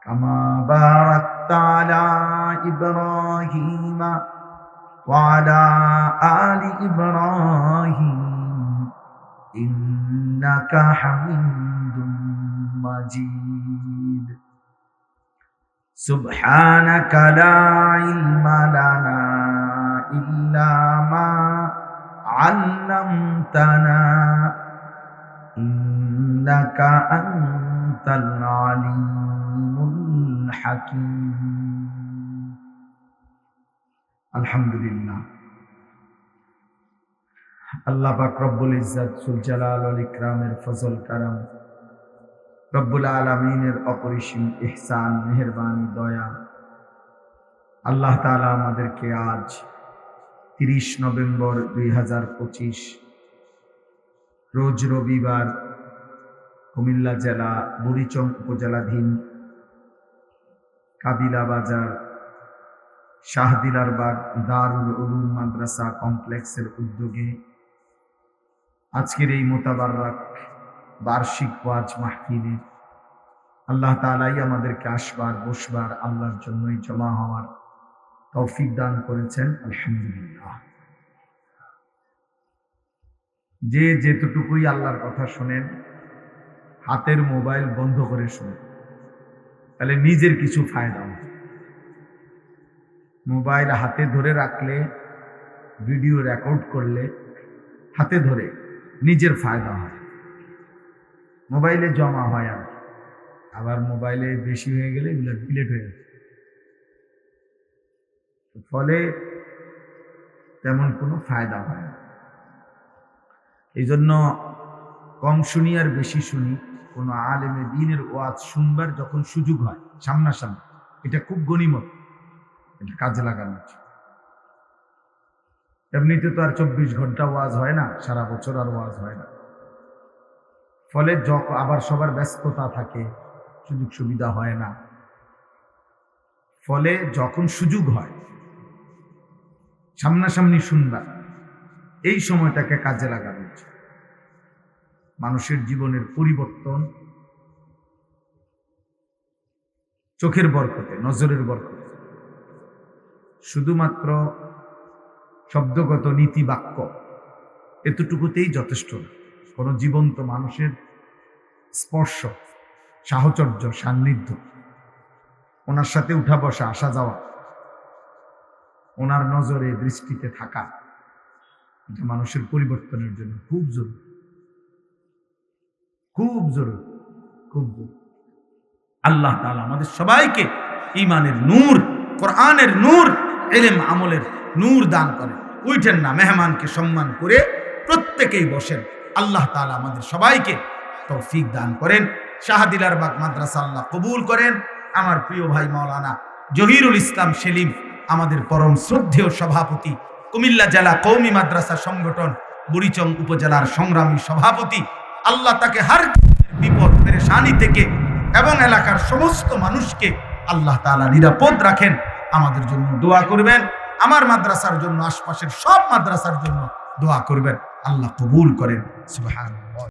Speaker 1: كما باركت على إبراهيم وعلى آل إبراهيم إنك حميد مجيد سبحانك لا علم لنا إلا ما علمتنا إنك أنت العليم الحكيم الحمد لله আল্লাহ পাক রব্বুল ইজ্জত জুল জালাল ওয়াল ইকরামের ফজল কারাম, রব্বুল আলামিনের অপরিসীম ইহসান, মেহেরবানি, দয়া, আল্লাহ তাআলা আমাদেরকে আজ 30 নভেম্বর 2025 রোজ রবিবার কুমিল্লা জেলা বুড়িচং উপজেলাধীন কাবিলা বাজার শাহদিলারবাগ দারুল উলুম মাদ্রাসা কমপ্লেক্সের উদ্যোগে আজকের এই মোতাবারক বার্ষিক ওয়াজ মাহফিলে আল্লাহ তাআলাই আমাদেরকে আসবার বসবার আল্লাহর জন্যই জমা হওয়ার তৌফিক দান করেছেন। আলহামদুলিল্লাহ। যে যেতটুকুই আল্লাহর কথা শোনেন হাতের মোবাইল বন্ধ করে শোনেন, তাহলে নিজের কিছু ফায়দা হবে। মোবাইল হাতে ধরে রাখলে, ভিডিও রেকর্ড করলে হাতে ধরে নিজের ফায়দা হয়, মোবাইলে জমা হয়। আবার মোবাইলে বেশি হয়ে গেলে এগুলো ডিলিট হয়ে যায়, ফলে তেমন কোনো ফায়দা হয় না। এই জন্য কম শুনি আর বেশি শুনি। কোনো আলেমে দ্বীনের ওয়াজ শুনবার যখন সুযোগ হয় সামনাসামনি, এটা খুব গনিমত, এটা কাজে লাগানো উচিত। এমনিতে তো আর 24 ঘন্টা ওয়াজ হয় না, সারা বছর আর ওয়াজ হয় না। ফলে আবার সবার ব্যস্ততা থাকে, সুযোগ সুবিধা হয় না। ফলে যখন সুযোগ হয় সামনাসামনি শুনবার, এই সময়টাকে কাজে লাগানো উচিত। মানুষের জীবনের পরিবর্তন চোখের বরকতে, নজরের বরকতে। শুধুমাত্র শব্দগত নীতি বাক্য এতটুকুতেই যথেষ্ট না। কোনো জীবন্ত মানুষের স্পর্শ, সাহচর্য, সান্নিধ্য, ওনার সাথে উঠা বসা, আসা যাওয়া, ওনার নজরে দৃষ্টিতে থাকা, এটা মানুষের পরিবর্তনের জন্য খুব জরুরি, খুব জরুরি, খুব জরুরি। আল্লাহ তাআলা আমাদের সবাইকে ঈমানের নূর, কোরআনের নূর, ইলম আমলের নূর দান করেন। উঠেন না, মেহমানকে সম্মান করে প্রত্যেকেই বসেন। আল্লাহ তাআলা আমাদের সবাইকে তৌফিক দান করেন। শাহদিলারবাগ মাদ্রাসা আল্লাহ কবুল করেন। আমার প্রিয় ভাই মাওলানা জহিরুল ইসলাম সেলিম, আমাদের পরম শ্রদ্ধেয় সভাপতি, কুমিল্লা জেলা কওমি মাদ্রাসা সংগঠন বুড়িচং উপজেলার সংগ্রামী সভাপতি, আল্লাহ তাকে হার বিপদ পেরেশানি থেকে এবং এলাকার সমস্ত মানুষকে আল্লাহ তাআলা নিরাপদ রাখেন। আমাদের জন্য দোয়া করবেন, আমার মাদ্রাসার জন্য, আশপাশের সব মাদ্রাসার জন্য দোয়া করবেন। আল্লাহ কবুল করেন। সুবহানাল্লাহ।